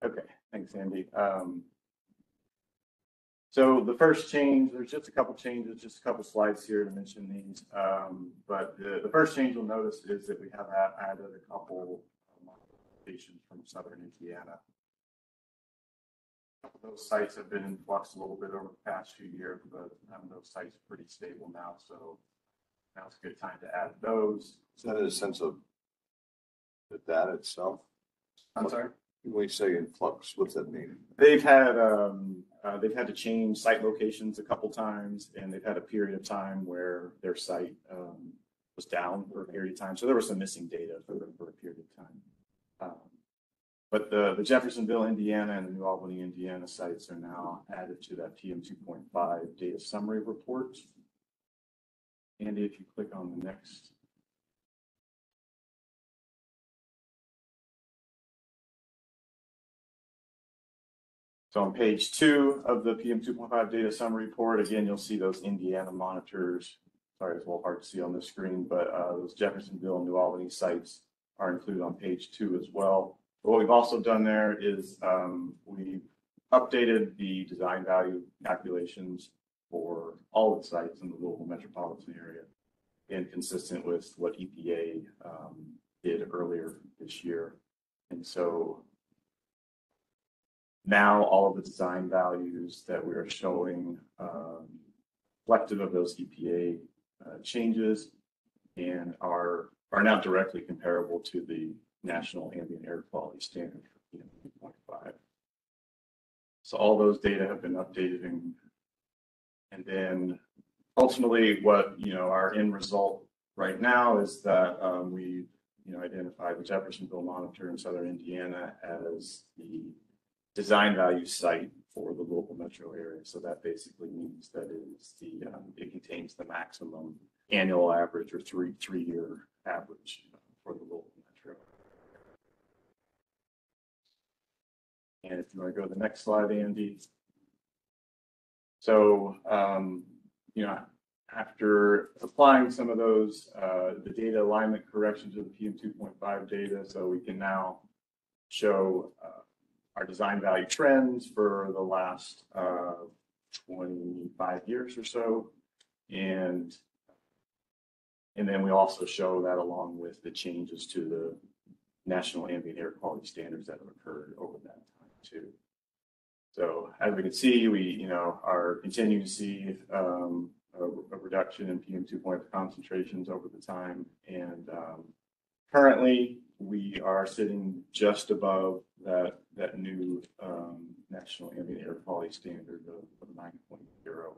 [SPEAKER 2] Okay, thanks, Andy. So the first change, there's just a couple changes, just a couple slides here to mention these. But the first change you'll notice is that we have added a couple modifications from Southern Indiana. Those sites have been in flux a little bit over the past few years, but those sites are pretty stable now. So now's a good time to add those.
[SPEAKER 9] Is that in a sense of the data itself?
[SPEAKER 2] I'm sorry?
[SPEAKER 9] When we say in flux, what's that mean?
[SPEAKER 2] They've had to change site locations a couple times, and they've had a period of time where their site was down for a period of time. So there was some missing data for a period of time. But the Jeffersonville, Indiana, and the New Albany, Indiana sites are now added to that PM 2.5 data summary report. Andy, if you click on the next. So on page 2 of the PM 2.5 data summary report, again, you'll see those Indiana monitors. Sorry, it's a little hard to see on the screen, but those Jeffersonville and New Albany sites are included on page 2 as well. But what we've also done there is we've updated the design value calculations for all of the sites in the Louisville metropolitan area, and consistent with what EPA did earlier this year. And so now all of the design values that we are showing reflective of those EPA changes, and are now directly comparable to the national ambient air quality standard for PM 2.5. So all those data have been updated, and then ultimately what our end result right now is that we identified the Jeffersonville monitor in Southern Indiana as the design value site for the local metro area. So that basically means that it contains the maximum annual average or three-year average for the local metro. And if you want to go to the next slide, Andy. So, after applying some of those, the data alignment corrections to the PM 2.5 data, so we can now show our design value trends for the last 25 years or so. And then we also show that along with the changes to the national ambient air quality standards that have occurred over that time too. So as we can see, we are continuing to see a reduction in PM 2.5 concentrations over the time, and currently we are sitting just above that new national ambient air quality standard of 9.0. So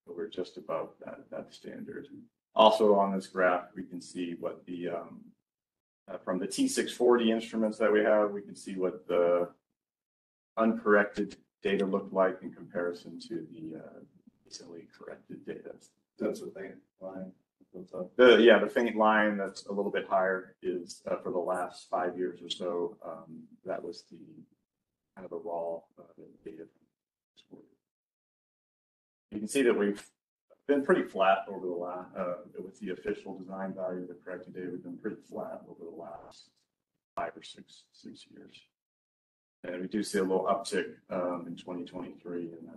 [SPEAKER 2] we're just above that standard. Also on this graph, we can see what the from the T640 instruments that we have, we can see what the uncorrected data look like in comparison to the recently corrected data.
[SPEAKER 9] That's the thing.
[SPEAKER 2] Line. The faint line that's a little bit higher is for the last 5 years or so. That was the kind of the raw data. You can see that we've
[SPEAKER 10] been pretty flat over the last, with the official design value of the corrected data, we've been pretty flat over the last 5 or 6 years. And we do see a little uptick in 2023, and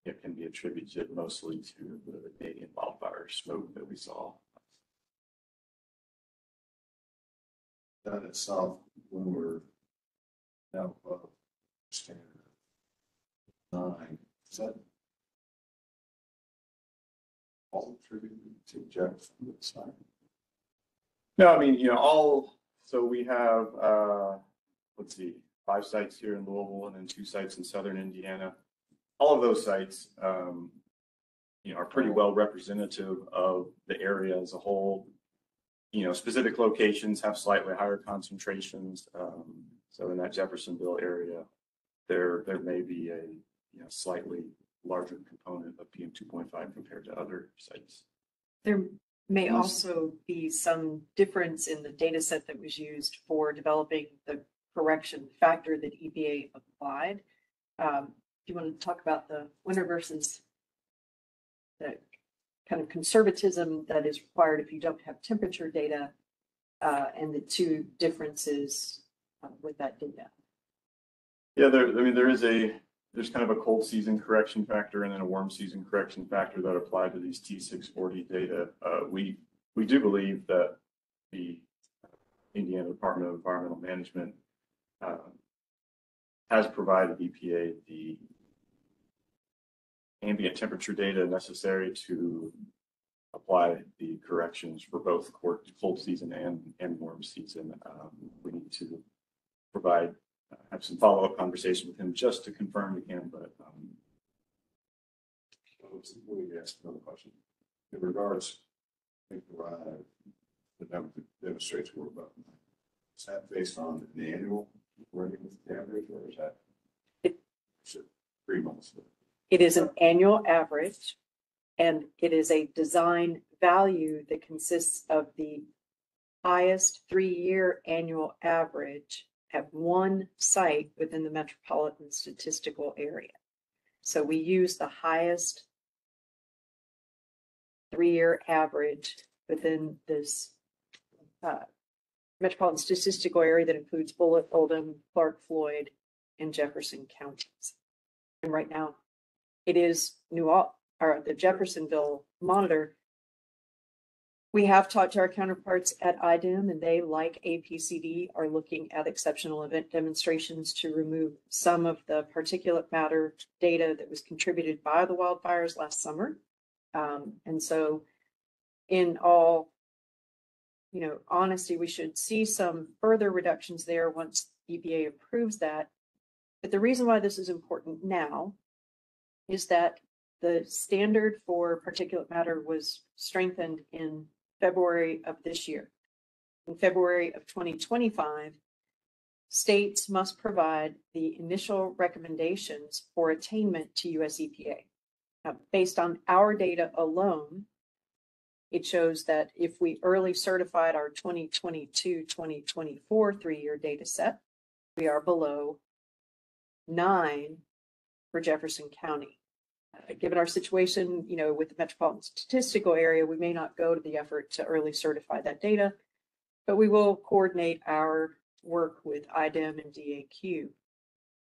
[SPEAKER 10] it can be attributed mostly to the Canadian wildfire smoke that we saw.
[SPEAKER 9] That itself, when we're now above standard 9, is that all attributed to Jefferson side?
[SPEAKER 10] No, I mean, so we have, let's see, 5 sites here in Louisville and then 2 sites in southern Indiana. All of those sites, are pretty well representative of the area as a whole. Specific locations have slightly higher concentrations. So in that Jeffersonville area, there may be a slightly larger component of PM2.5 compared to other sites.
[SPEAKER 1] There may also be some difference in the data set that was used for developing the correction factor that EPA applied. Do you want to talk about the winter versus the kind of conservatism that is required if you don't have temperature data, and the 2 differences with that data?
[SPEAKER 10] Yeah, there's kind of a cold season correction factor and then a warm season correction factor that apply to these T640 data. We do believe that the Indiana Department of Environmental Management has provided EPA the ambient temperature data necessary to apply the corrections for both cold season and warm season. We need to provide, have some follow-up conversation with him just to confirm again, but
[SPEAKER 9] let me ask another question. In regards, I think the demonstrates were about, is that based on the annual running with the average, or is that 3 months?
[SPEAKER 1] It is an annual average, and it is a design value that consists of the highest 3-year annual average at one site within the metropolitan statistical area. So we use the highest 3-year average within this metropolitan statistical area that includes Bullitt, Oldham, Clark, Floyd, and Jefferson counties. And right now, it is the Jeffersonville monitor. We have talked to our counterparts at IDEM, and they, like APCD, are looking at exceptional event demonstrations to remove some of the particulate matter data that was contributed by the wildfires last summer. And so in all, honesty, we should see some further reductions there once EPA approves that. But the reason why this is important now is that the standard for particulate matter was strengthened in February of this year. In February of 2025, states must provide the initial recommendations for attainment to US EPA. Now, based on our data alone, it shows that if we early certified our 2022-2024 3-year data set, we are below 9 for Jefferson County. Given our situation, with the metropolitan statistical area, we may not go to the effort to early certify that data, but we will coordinate our work with IDEM and DAQ.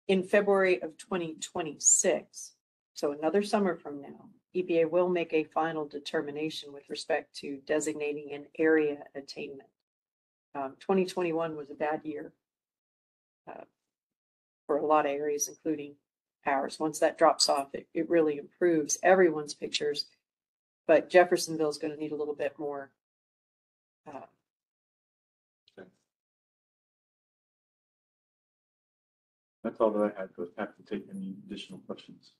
[SPEAKER 1] In February of 2026, so another summer from now, EPA will make a final determination with respect to designating an area attainment. 2021 was a bad year for a lot of areas, including ours. Once that drops off, it really improves everyone's pictures, but Jeffersonville is going to need a little bit more.
[SPEAKER 10] That's all that I had. Have to take any additional questions.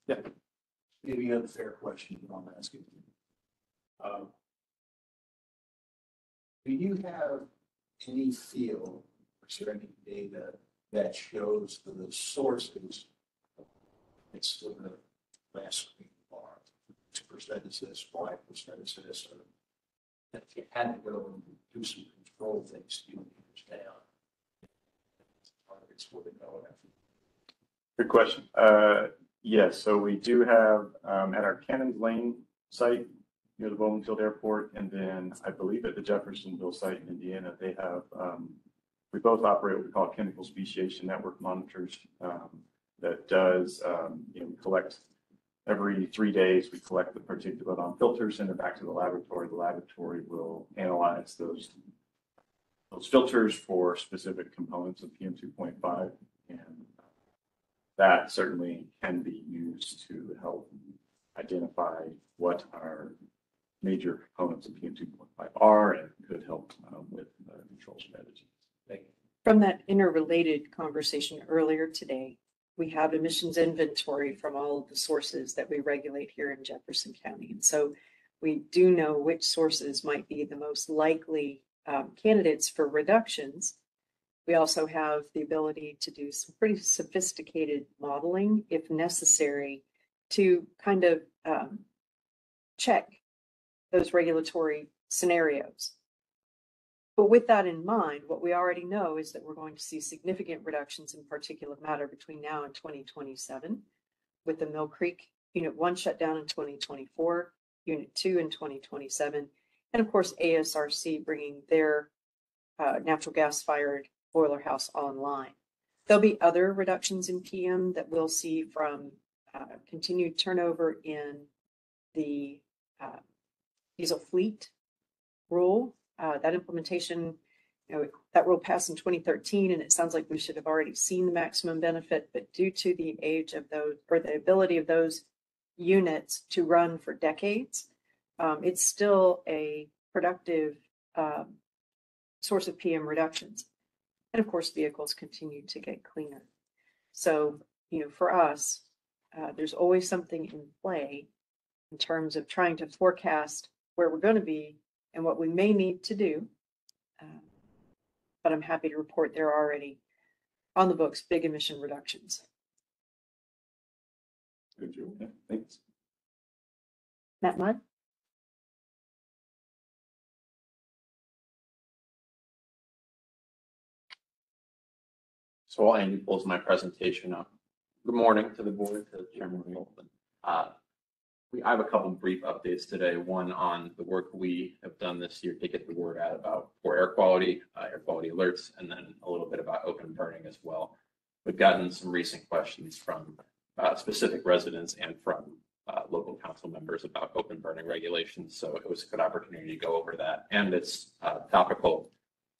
[SPEAKER 10] Yeah.
[SPEAKER 8] Maybe another fair question that I'm asking. Do you have any feel, is there any data that shows the sources? It's still the last week bar. 2% is this, 5% is this. Or if you had to go and do some control things, you down. Targets would go after.
[SPEAKER 10] Good question. Yes, so we do have at our Cannons Lane site near the Bowman Field Airport, and then I believe at the Jeffersonville site in Indiana, they have, we both operate what we call chemical speciation network monitors that does, collect every 3 days. We collect the particulate on filters, send it back to the laboratory. The laboratory will analyze those filters for specific components of PM 2.5, and that certainly can be used to help identify what our major components of PM 2.5 are and could help with control strategies. Thank you.
[SPEAKER 1] From that interrelated conversation earlier today, we have emissions inventory from all of the sources that we regulate here in Jefferson County. And so we do know which sources might be the most likely candidates for reductions. We also have the ability to do some pretty sophisticated modeling, if necessary, to kind of check those regulatory scenarios. But with that in mind, what we already know is that we're going to see significant reductions in particulate matter between now and 2027, with the Mill Creek Unit 1 shut down in 2024, Unit 2 in 2027, and of course ASRC bringing their natural gas-fired boiler house online. There'll be other reductions in PM that we'll see from continued turnover in the diesel fleet rule. That implementation, that rule passed in 2013, and it sounds like we should have already seen the maximum benefit, but due to the age of those, or the ability of those units to run for decades, it's still a productive source of PM reductions. And of course, vehicles continue to get cleaner. So, for us, there's always something in play in terms of trying to forecast where we're going to be and what we may need to do. But I'm happy to report there are already on the books big emission reductions.
[SPEAKER 10] Good job. Yeah, thanks.
[SPEAKER 1] Matt Mudd?
[SPEAKER 11] So while Andy pulls my presentation up, good morning to the board, to Chairman Wilson. I have a couple brief updates today. One on the work we have done this year to get the word out about poor air quality alerts, and then a little bit about open burning as well. We've gotten some recent questions from specific residents and from local council members about open burning regulations. So it was a good opportunity to go over that. And it's topical,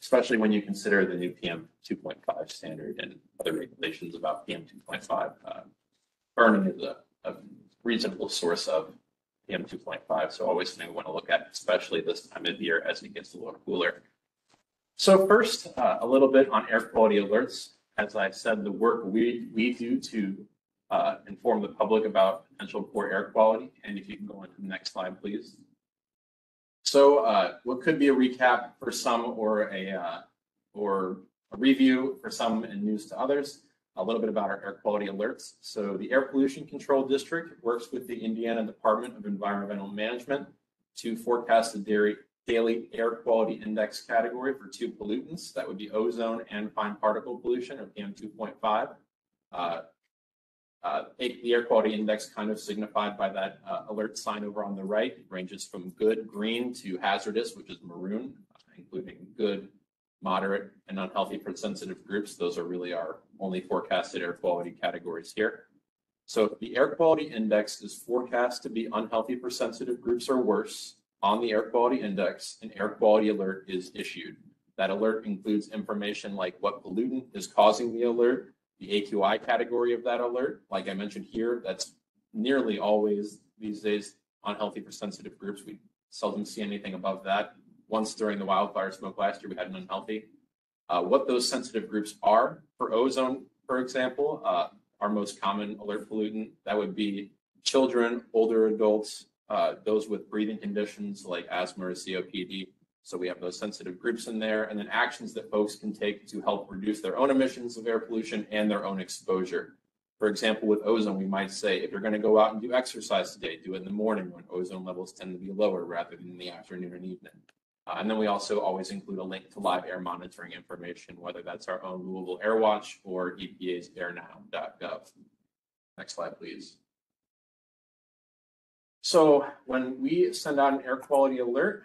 [SPEAKER 11] especially when you consider the new PM 2.5 standard and other regulations about PM 2.5. Burning is a reasonable source of PM 2.5, so always something we want to look at, especially this time of year as it gets a little cooler. So first, a little bit on air quality alerts. As I said, the work we do to inform the public about potential poor air quality, and if you can go on to the next slide, please. So what could be a recap for some or a review for some and news to others, a little bit about our air quality alerts. So the Air Pollution Control District works with the Indiana Department of Environmental Management to forecast the daily air quality index category for two pollutants. That would be ozone and fine particle pollution, or PM 2.5. The air quality index kind of signified by that alert sign over on the right. It ranges from good, green, to hazardous, which is maroon, including good, moderate, and unhealthy for sensitive groups. Those are really our only forecasted air quality categories here. So if the air quality index is forecast to be unhealthy for sensitive groups or worse on the air quality index, an air quality alert is issued. That alert includes information like what pollutant is causing the alert, the AQI category of that alert. Like I mentioned here, that's nearly always these days unhealthy for sensitive groups. We seldom see anything above that. Once during the wildfire smoke last year, we had an unhealthy. What those sensitive groups are for ozone, for example, our most common alert pollutant, that would be children, older adults, those with breathing conditions like asthma or COPD. So we have those sensitive groups in there, and then actions that folks can take to help reduce their own emissions of air pollution and their own exposure. For example, with ozone, we might say, if you're going to go out and do exercise today, do it in the morning when ozone levels tend to be lower rather than in the afternoon and evening. And then we also always include a link to live air monitoring information, whether that's our own Louisville Air Watch or EPA's airnow.gov. Next slide, please. So when we send out an air quality alert,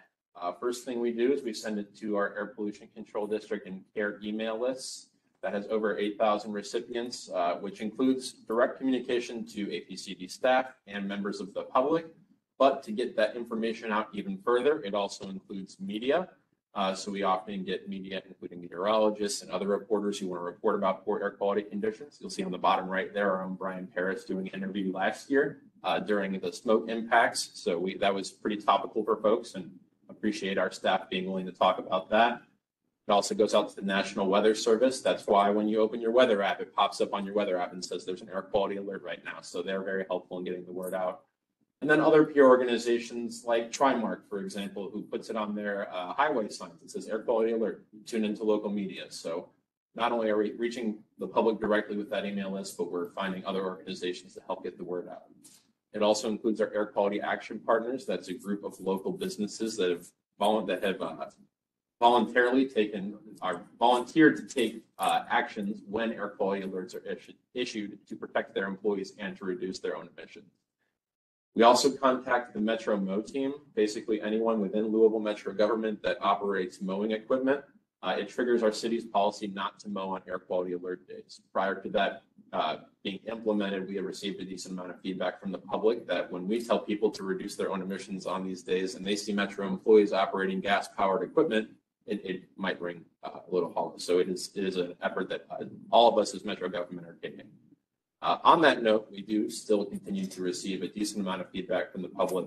[SPEAKER 11] first thing we do is we send it to our air pollution control district and care email lists that has over 8,000 recipients, which includes direct communication to APCD staff and members of the public. But to get that information out even further, it also includes media. So we often get media, including meteorologists and other reporters who want to report about poor air quality conditions. You'll see on the bottom right there, our own Brian Paris doing an interview last year during the smoke impacts. So that was pretty topical for folks, and appreciate our staff being willing to talk about that. It also goes out to the National Weather Service. That's why when you open your weather app, it pops up on your weather app and says there's an air quality alert right now. So they're very helpful in getting the word out. And then other peer organizations like Trimark, for example, who puts it on their highway signs. It says air quality alert, tune into local media. So not only are we reaching the public directly with that email list, but we're finding other organizations to help get the word out. It also includes our air quality action partners. That's a group of local businesses that have voluntarily volunteered to take actions when air quality alerts are issued to protect their employees and to reduce their own emissions. We also contact the Metro Mow team, basically anyone within Louisville Metro government that operates mowing equipment. It triggers our city's policy not to mow on air quality alert days. Prior to that being implemented, we have received a decent amount of feedback from the public that when we tell people to reduce their own emissions on these days and they see Metro employees operating gas-powered equipment, it might ring a little hollow. So it is an effort that all of us as Metro government are taking. On that note, we do still continue to receive a decent amount of feedback from the public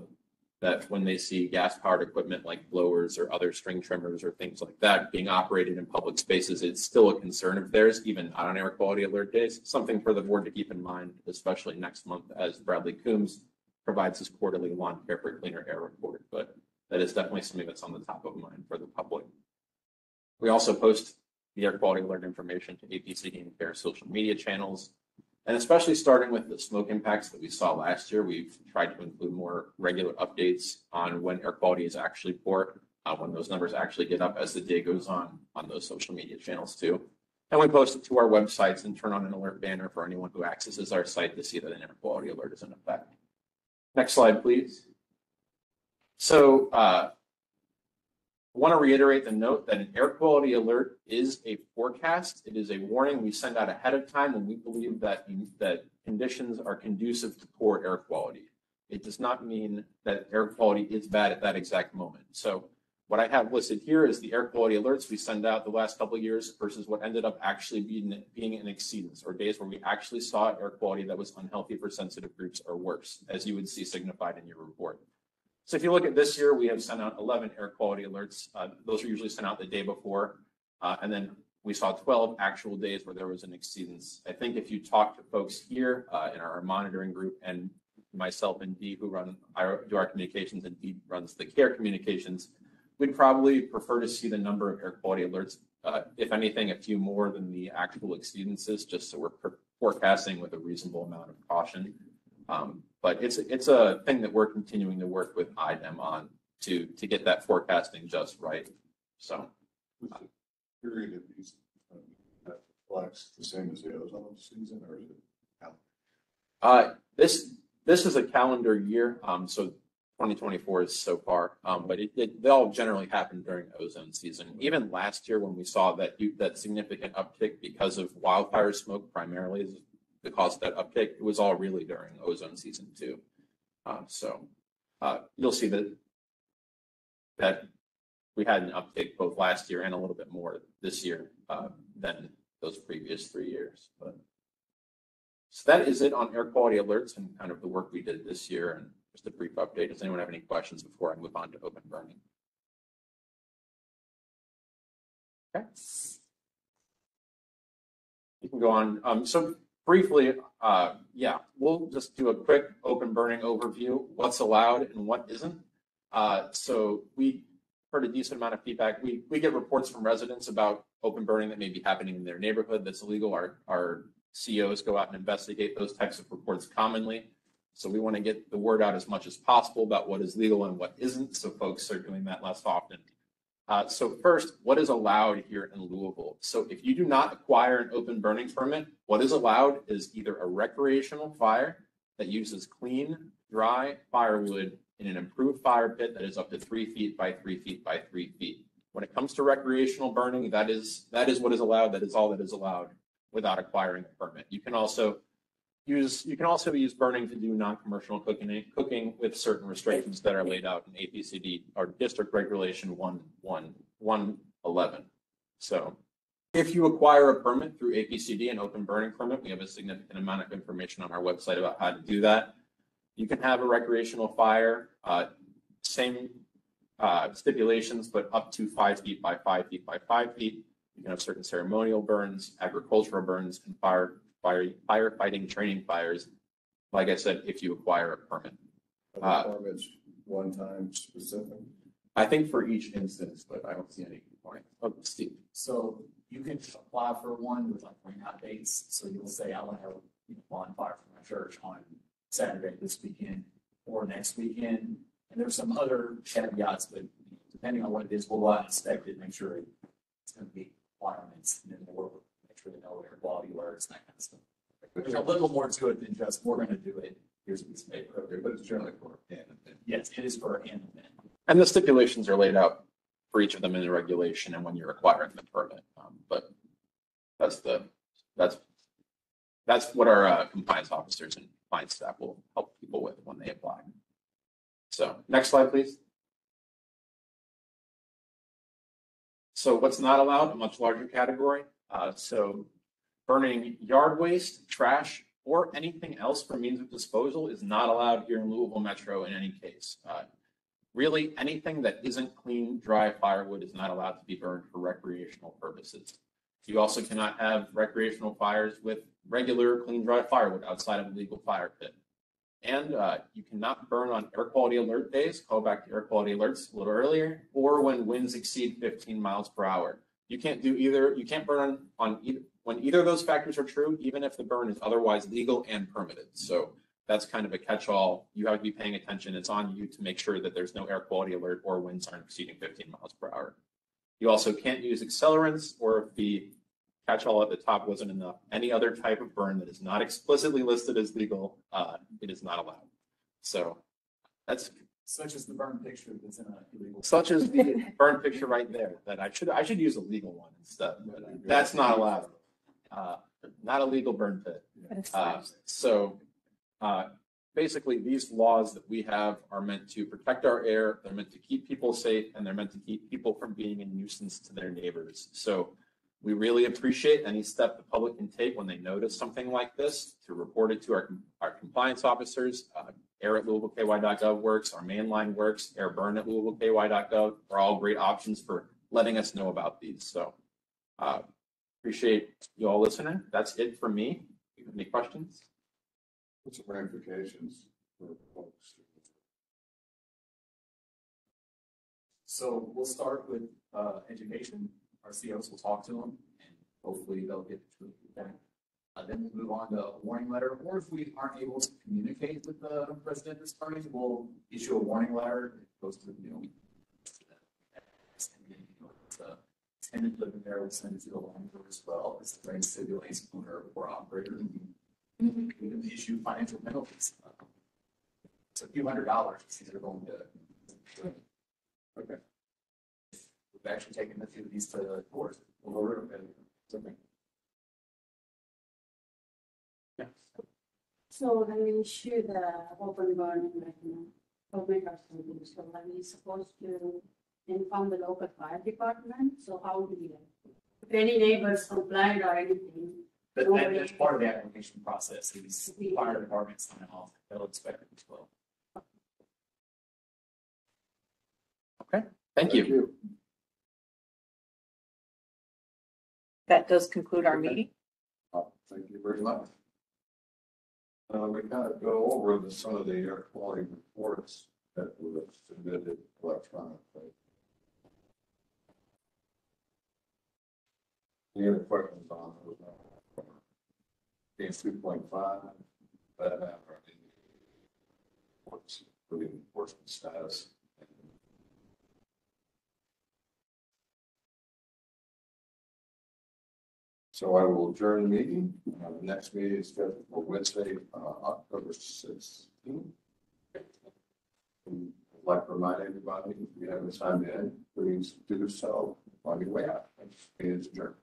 [SPEAKER 11] that when they see gas-powered equipment like blowers or other string trimmers or things like that being operated in public spaces, it's still a concern of theirs, even not on air quality alert days. Something for the board to keep in mind, especially next month as Bradley Coombs provides his quarterly lawn care for cleaner air report. But that is definitely something that's on the top of mind for the public. We also post the air quality alert information to APCD and care social media channels. And especially starting with the smoke impacts that we saw last year, we've tried to include more regular updates on when air quality is actually poor, when those numbers actually get up as the day goes on those social media channels too. And we post it to our websites and turn on an alert banner for anyone who accesses our site to see that an air quality alert is in effect. Next slide, please. So I want to reiterate the note that an air quality alert is a forecast. It is a warning we send out ahead of time when we believe that conditions are conducive to poor air quality. It does not mean that air quality is bad at that exact moment. So what I have listed here is the air quality alerts we send out the last couple of years versus what ended up actually being an exceedance, or days where we actually saw air quality that was unhealthy for sensitive groups or worse, as you would see signified in your report. So if you look at this year, we have sent out 11 air quality alerts. Those are usually sent out the day before. And then we saw 12 actual days where there was an exceedance. I think if you talk to folks here in our monitoring group and myself and Dee, who do our communications, and Dee runs the care communications, we'd probably prefer to see the number of air quality alerts, if anything, a few more than the actual exceedances, just so we're forecasting with a reasonable amount of caution. But it's a thing that we're continuing to work with IDEM on to get that forecasting just right. So,
[SPEAKER 9] period of these that flex the same as the ozone season, or is it?
[SPEAKER 11] This is a calendar year, so 2024 is so far, but they all generally happen during ozone season. Even last year, when we saw that significant uptick because of wildfire smoke, primarily is the cause of that uptick, it was all really during ozone season too. So you'll see that we had an uptick both last year and a little bit more this year than those previous 3 years. But so that is it on air quality alerts and kind of the work we did this year, and just a brief update. Does anyone have any questions before I move on to open burning? Okay. You can go on. So briefly, we'll just do a quick open burning overview, what's allowed and what isn't. So we heard a decent amount of feedback. We get reports from residents about open burning that may be happening in their neighborhood that's illegal. Our COs go out and investigate those types of reports commonly. So we want to get the word out as much as possible about what is legal and what isn't, so folks are doing that less often. So first, what is allowed here in Louisville? So if you do not acquire an open burning permit, what is allowed is either a recreational fire that uses clean, dry firewood in an improved fire pit that is up to 3 feet by 3 feet by 3 feet. When it comes to recreational burning, that is what is allowed. That is all that is allowed without acquiring a permit. You can also use burning to do non-commercial cooking with certain restrictions that are laid out in APCD or District Regulation 111. So if you acquire a permit through APCD, an open burning permit, we have a significant amount of information on our website about how to do that. You can have a recreational fire, same stipulations, but up to 5 feet by 5 feet by 5 feet. You can have certain ceremonial burns, agricultural burns, and firefighting training fires. Like I said, if you acquire a permit.
[SPEAKER 9] Permits one time specific?
[SPEAKER 11] I think for each instance, but I don't see any point. Oh, Steve.
[SPEAKER 12] So you can apply for one with like out dates. So you'll say, I want to have a bonfire for my church on Saturday this weekend or next weekend. And there's some other caveats, but depending on what it is, we'll go out and inspect it, make sure it's going to be requirements, and then we'll make sure they know air quality alerts and that kind of stuff. There's a little more to it than just we're going to do it. Here's a piece of paper.
[SPEAKER 9] Okay, but it's generally for an event.
[SPEAKER 12] Yes, it is for an event.
[SPEAKER 11] And the stipulations are laid out for each of them in the regulation and when you're acquiring the permit. But that's what our compliance officers and compliance staff will help people with when they apply. So next slide, please. So what's not allowed, a much larger category. So burning yard waste, trash, or anything else for means of disposal is not allowed here in Louisville Metro in any case. Really, anything that isn't clean, dry firewood is not allowed to be burned for recreational purposes. You also cannot have recreational fires with regular, clean, dry firewood outside of a legal fire pit. And you cannot burn on air quality alert days, call back to air quality alerts a little earlier, or when winds exceed 15 miles per hour. You can't do either. You can't burn on either, when either of those factors are true, even if the burn is otherwise legal and permitted. So that's kind of a catch-all. You have to be paying attention. It's on you to make sure that there's no air quality alert or winds aren't exceeding 15 miles per hour. You also can't use accelerants, or if the catch-all at the top wasn't enough, any other type of burn that is not explicitly listed as legal, it is not allowed. So that's
[SPEAKER 12] such as the burn picture that's in a illegal.
[SPEAKER 11] Such as the burn picture right there. That I should use a legal one instead. But that's not allowed. Not a legal burn pit. Basically, these laws that we have are meant to protect our air. They're meant to keep people safe, and they're meant to keep people from being a nuisance to their neighbors. So we really appreciate any step the public can take when they notice something like this to report it to our compliance officers. air@louisvilleky.gov works, our main line works, airburn@louisvilleky.gov are all great options for letting us know about these. So appreciate you all listening. That's it for me. Do you have any questions?
[SPEAKER 9] What's the ramifications for folks?
[SPEAKER 12] So we'll start with education. Our COs will talk to them, and hopefully they'll get the feedback. Then we'll move on to a warning letter, or if we aren't able to communicate with the president this morning, we'll issue a warning letter. It goes to the tenant living there. We'll send it to the landlord as well as the rent stipulates owner or operator. We can issue financial penalties. It's a few $100s. These are going to. Okay. We've actually taken a few of these to the court.
[SPEAKER 11] Yeah.
[SPEAKER 13] So when we issue the open burning, like, permit or something, so are we supposed to inform the local fire department? So how do we, if any neighbors complained or anything?
[SPEAKER 12] But that's part of the application process. These fire departments sign off. They'll inspect it as well.
[SPEAKER 11] Okay. Thank you.
[SPEAKER 1] That does conclude our meeting.
[SPEAKER 9] Thank you very much. We kind of go over some of the air quality reports that were submitted electronically. Any other questions on those? Case 2.5, that what's the enforcement status?
[SPEAKER 2] So I will adjourn the meeting. The next meeting is scheduled for Wednesday, October 16th. And I'd like to remind everybody, if you have a time to end, please do so on your way out. Meeting is adjourned.